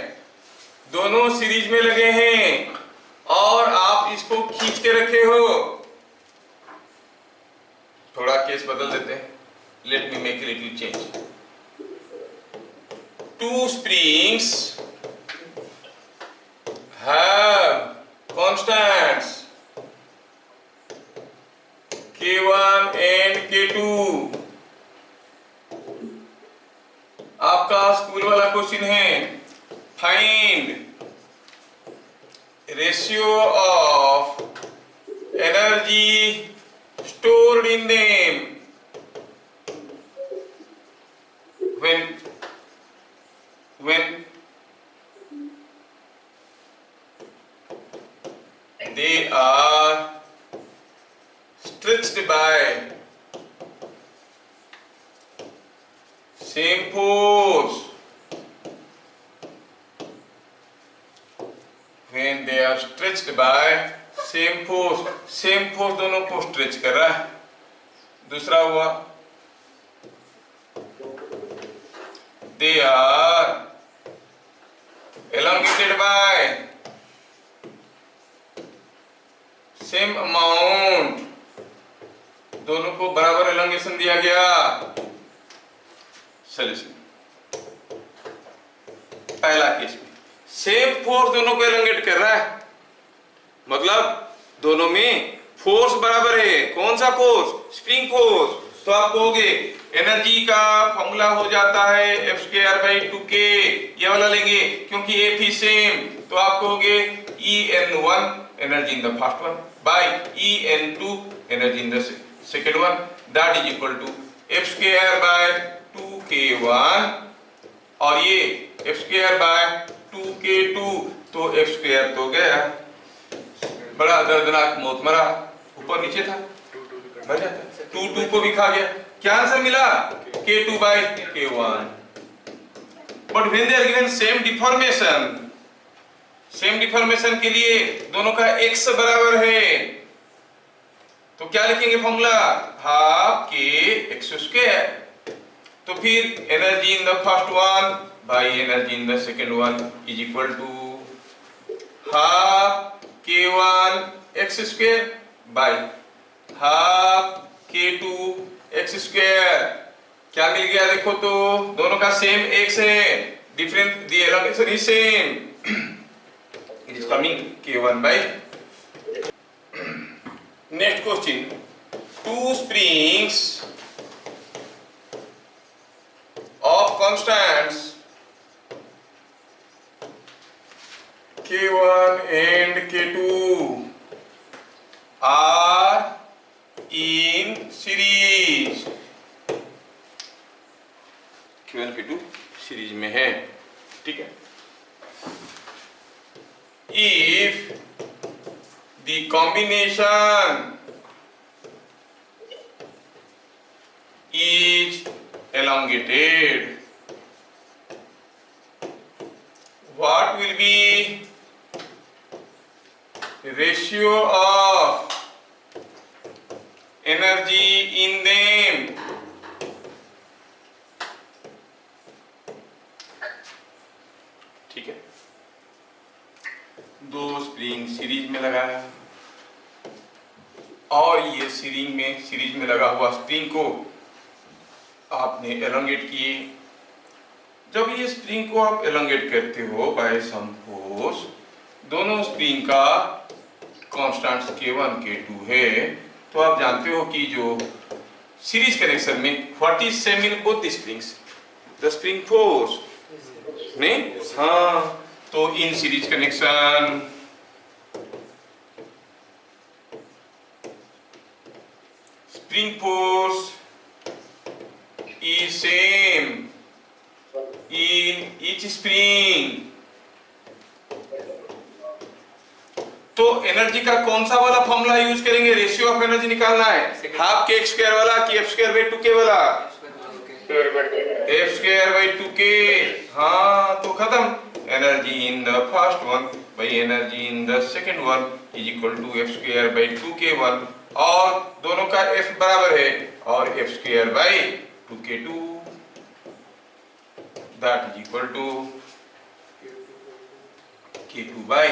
दोनों सीरीज में लगे हैं और आप इसको खींच के रखे हो। थोड़ा केस बदल देते हैं, let me make a little change. Two springs have constants K1 and K2। आपका स्कूल वाला क्वेश्चन है, find ratio of energy stored in them when they are stretched by same force, when they are stretched by same force, same force दोनों को stretch कर रहा है। दूसरा हुआ they are elongated by same amount, दोनों को बराबर एलोंगेशन दिया गया। सॉल्यूशन, पहला केस में सेम फोर्स दोनों को एलोंगेट कर रहा है, मतलब दोनों में फोर्स बराबर है। कौन सा फोर्स? Spring force. तो आप कहोगे एनर्जी का फॉर्मूला हो जाता है F स्क्वायर बाई 2k, ये वाला लेंगे क्योंकि F ही सेम। तो आप कहोगे En1 energy in the first one by En2 energy in the second one, that is equal to F square by 2k1 और ये F स्क्वायर बाय 2k2। तो F स्क्वायर तो गया, बड़ा दर्दनाक मौत मरा, ऊपर नीचे था, मर जाता। 2 को भी खा गया। क्या आंसर मिला? K2 by K1। But when they are given same deformation, same deformation के लिए दोनों का x बराबर है, तो क्या लिखेंगे formula? Half k x square. तो फिर energy in the first one by energy in the second one is equal to half k1 x square by half k2 x square. क्या मिल गया देखो तो, दोनों का सेम एक्स है, different the elongation is same, it is coming k1 by. Next question, two springs of constants K1 and K2 are in series। K1 K2 series में है, ठीक है। If the combination is elongated, what will be the ratio of energy in them? ठीक है, दो spring series में लगाया और ये सीरीज में लगा हुआ स्प्रिंग को आपने एलोंगेट किए। जब ये स्प्रिंग को आप एलोंगेट करते हो बाय सम फोर्स, दोनों स्प्रिंग का कांस्टेंट्स K1 K2 है, तो आप जानते हो कि जो सीरीज कनेक्शन में what is same in both the springs, the spring force नहीं, हाँ, तो in series connection spring force is same in each spring। तो एनर्जी का कौन सा वाला फॉर्मूला यूज करेंगे, रेशियो ऑफ एनर्जी निकालना है, हाफ के एक्स स्क्वायर वाला कि एफ स्क्वायर बाई 2k वाला, एफ स्क्वायर बाई 2k। हाँ, तो खत्म, energy in the first one by energy in the second one is equal to F square by 2k1, और दोनों का एफ बराबर है, और F square by 2k2 that is equal to k2 by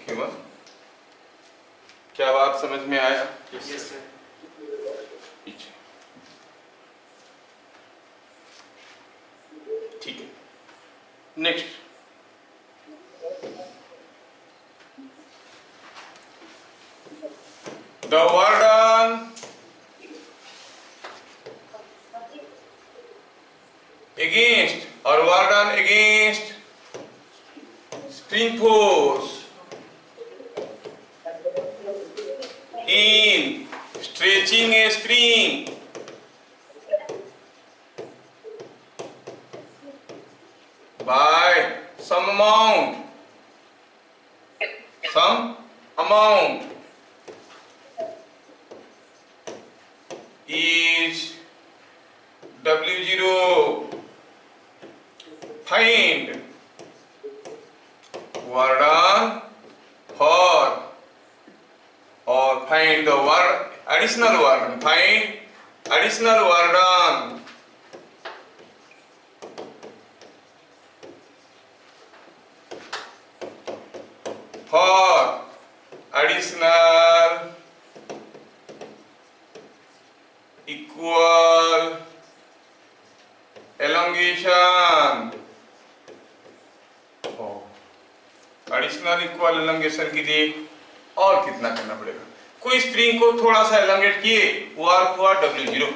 k1। क्या बात समझ में आया? Yes sir. ठीक है, next, the work done against or work done against spring force in stretching a spring by some amount is W0। Find work done for, or find the work, additional work done, find additional work done for additional equal elongation। Additional equal elongation के लिए और कितना करना पड़ेगा, कोई spring को थोड़ा सा एलोंगेट किए, वर्क हुआ W0,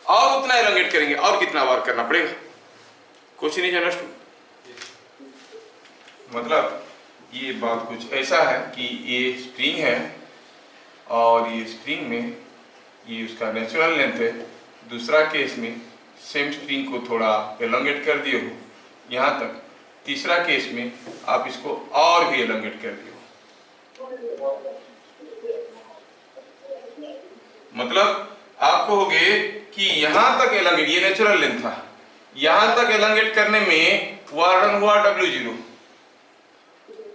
और उतना एलोंगेट करेंगे और कितना वर्क करना पड़ेगा। Question is understood? मतलब ये बात कुछ ऐसा है कि ये स्प्रिंग है और ये स्प्रिंग में ये उसका नेचुरल लेंथ है, दूसरा केस में सेम स्प्रिंग को थोड़ा एलोंगेट कर दिए हो यहाँ तक, तीसरा केस में आप इसको और भी एलोंगेट कर दिए हो। मतलब आप कहोगे कि यहां तक एलोंगेट, ये नेचुरल लेंथ था, यहां तक एलोंगेट करने में वर्क हुआ W0,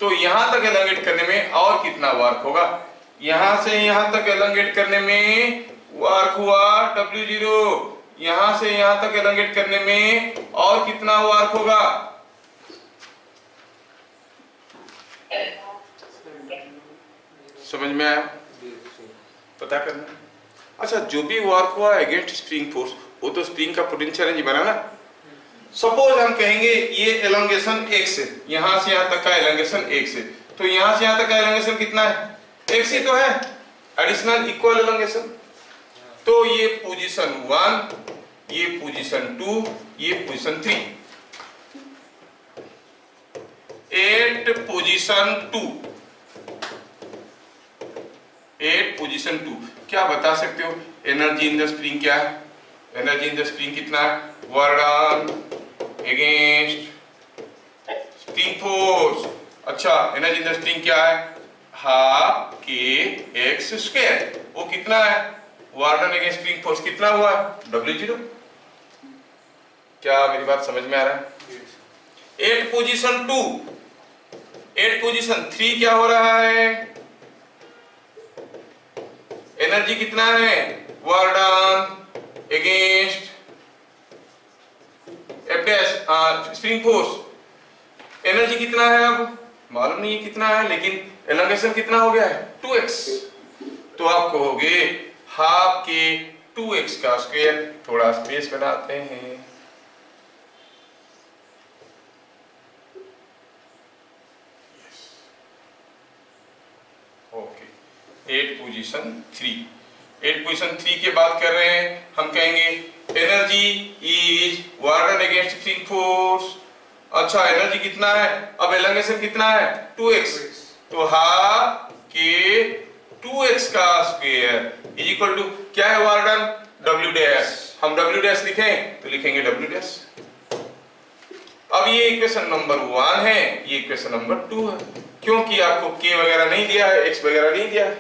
तो यहां तक एलोंगेट करने में और कितना वर्क होगा, यहां से यहां तक एलोंगेट करने में वर्क हुआ W0, यहां से यहां तक एलोंगेट करने में और कितना वर्क होगा? समझ में आया? पता करना। अच्छा, जो भी वर्क हुआ अगेंस्ट स्प्रिंग फोर्स वो तो स्प्रिंग का पोटेंशियल एनर्जी बना ना। सपोज हम कहेंगे ये एलोंगेशन x है, यहां से यहां तक का एलोंगेशन x है, तो यहां से यहां तक का एलोंगेशन कितना है? x ही तो है, एडिशनल इक्वल एलोंगेशन। तो ये पोजीशन 1, ये पोजीशन 2, ये पोजीशन 3, एट पोजीशन 2 क्या बता सकते हो? एनर्जी इन द स्प्रिंग क्या है? एनर्जी इन द स्प्रिंग कितना है? Work done against spring force. अच्छा, एनर्जी इन द स्प्रिंग क्या है? हाफ के एक्स स्क्वायर। वो कितना है? Work done against spring force कितना हुआ? W0। क्या मेरी बात समझ में आ रहा है? एट पोजीशन 2, एट पोजीशन 3 क्या हो रहा है? एनर्जी कितना है? Work done against F dash spring force. Energy कितना है? अब मालूम नहीं है कितना है, लेकिन एलोंगेशन कितना हो गया है? 2x। तो आप कहोगे हाफ के 2x का स्क्वायर। थोड़ा स्पेस बनाते हैं। ओके, 8 पोजीशन 3, 8 पोजीशन 3 की बात कर रहे हैं। हम कहेंगे energy is work done against spring force. अच्छा, एनर्जी कितना है? अब एलोंगेशन कितना है? 2x। तो हाफ के 2x का स्क्वायर इज इक्वल टू क्या है? Work done W dash. हम W डैश लिखें तो लिखेंगे W डैश। अब ये इक्वेशन नंबर 1 है, ये इक्वेशन नंबर 2 है, क्योंकि आपको k वगैरह नहीं दिया है, x वगैरह नहीं दिया है।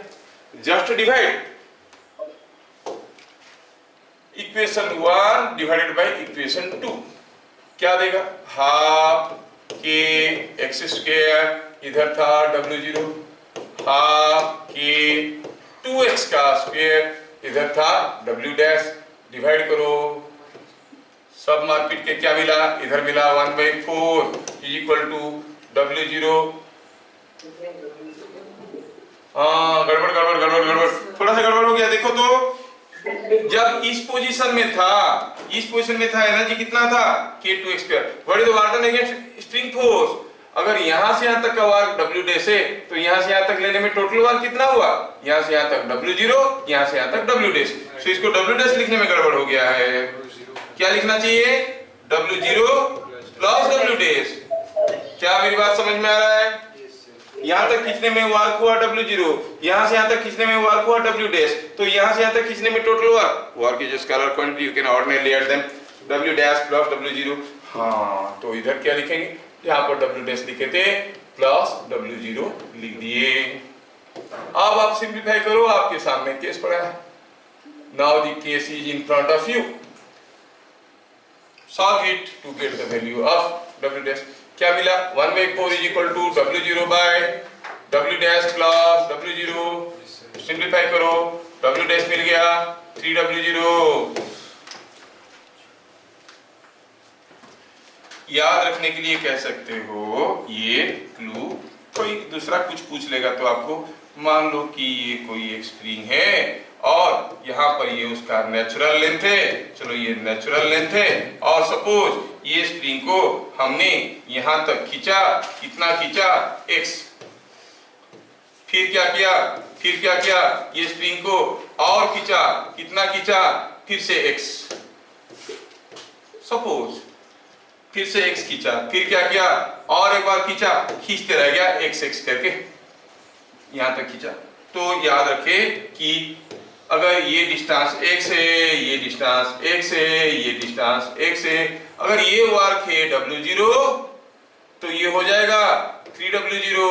Just divide equation 1 divided by equation 2 क्या देगा? हाफ के एक्स स्क्वायर, इधर था W0, हाफ के 2x का स्क्वायर, इधर था W डैश। डिवाइड करो, सब मारपीट के क्या मिला? इधर मिला 1/4 इज इक्वल टू W0। हाँ, गड़बड़ गड़बड़ गड़बड़ गड़बड़, थोड़ा सा गड़बड़ हो गया। देखो तो जब इस पोजीशन में था एनर्जी कितना था? k2x²। What is the work done against spring force? अगर यहां से यहां तक का वर्क W डैश है तो यहां से यहां तक लेने में टोटल वर्क कितना हुआ? यहां से यहां तक W0, यहां से यहां तक W डैश। तो इसको W डैश लिखने में गड़बड़ हो गया है। क्या लिखना चाहिए? W0 plus W dash. क्या मेरी बात समझ में आ रहा है? यहां तक खींचने में वर्क हुआ W0, यहां से यहां तक खींचने में वर्क हुआ W डैश, तो यहां से यहां तक खींचने में total work is scalar quantity, you can ordinarily add them W dash plus W0। हाँ, तो इधर क्या लिखेंगे? यहां पर W डैश लिखे थे प्लस W0 लिख दिए। अब आप सिंपलीफाई करो, आपके सामने केस पड़ा है। Now the case is in front of you. Solve it to get the value of W dash. क्या मिला? 1/4 is equal to W0 by W dash plus W0। Simplify करो, W डैश मिल गया 3W0। याद रखने के लिए कह सकते हो ये क्लू। कोई दूसरा कुछ पूछ लेगा तो आपको, मान लो कि ये कोई एक स्प्रिंग है और यहाँ पर ये उसका नेचुरल लेंथ है। चलो, ये नेचुरल लेंथ है और सपोज ये स्प्रिंग को हमने यहां तक खींचा। कितना खींचा? x। फिर क्या किया? ये स्प्रिंग को और खींचा। कितना खींचा? फिर से x। सपोज फिर से x खींचा, फिर क्या किया? और एक बार खींचा, खींचते रह गया x करके यहां तक खींचा। तो याद रखे कि अगर ये डिस्टेंस x है, ये डिस्टेंस x है, ये डिस्टेंस x है, अगर ये वर्क है W0 तो ये हो जाएगा 3W0।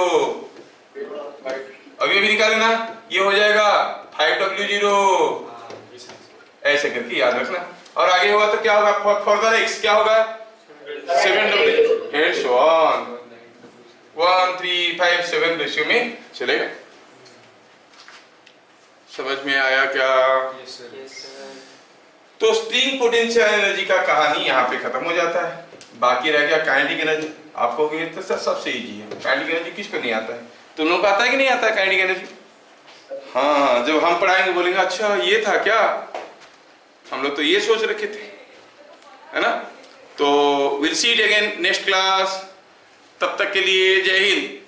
अभी निकाले ना, ये हो जाएगा 5W0। ऐसे करके याद रखना। और आगे होगा तो क्या होगा? फर्दर x क्या होगा? 7W and so on. 1 3 5 7 ratio में चलेगा। समझ में आया क्या? Yes sir. तो स्प्रिंग पोटेंशियल एनर्जी का कहानी यहाँ पे खत्म हो जाता है। बाकी रह गया काइनेटिक एनर्जी। आपको तो सर सबसे इजी है। काइनेटिक एनर्जी किसको नहीं आता है? तुम लोगों को आता है कि नहीं आता है काइनेटिक एनर्जी? हाँ, जब हम पढ़ाएंगे बोलेंगे अच्छा ये था क्या, हम लोग तो ये सोच रखे थे, है ना। तो will see it again next class. तब तक के लिए जय हिंद।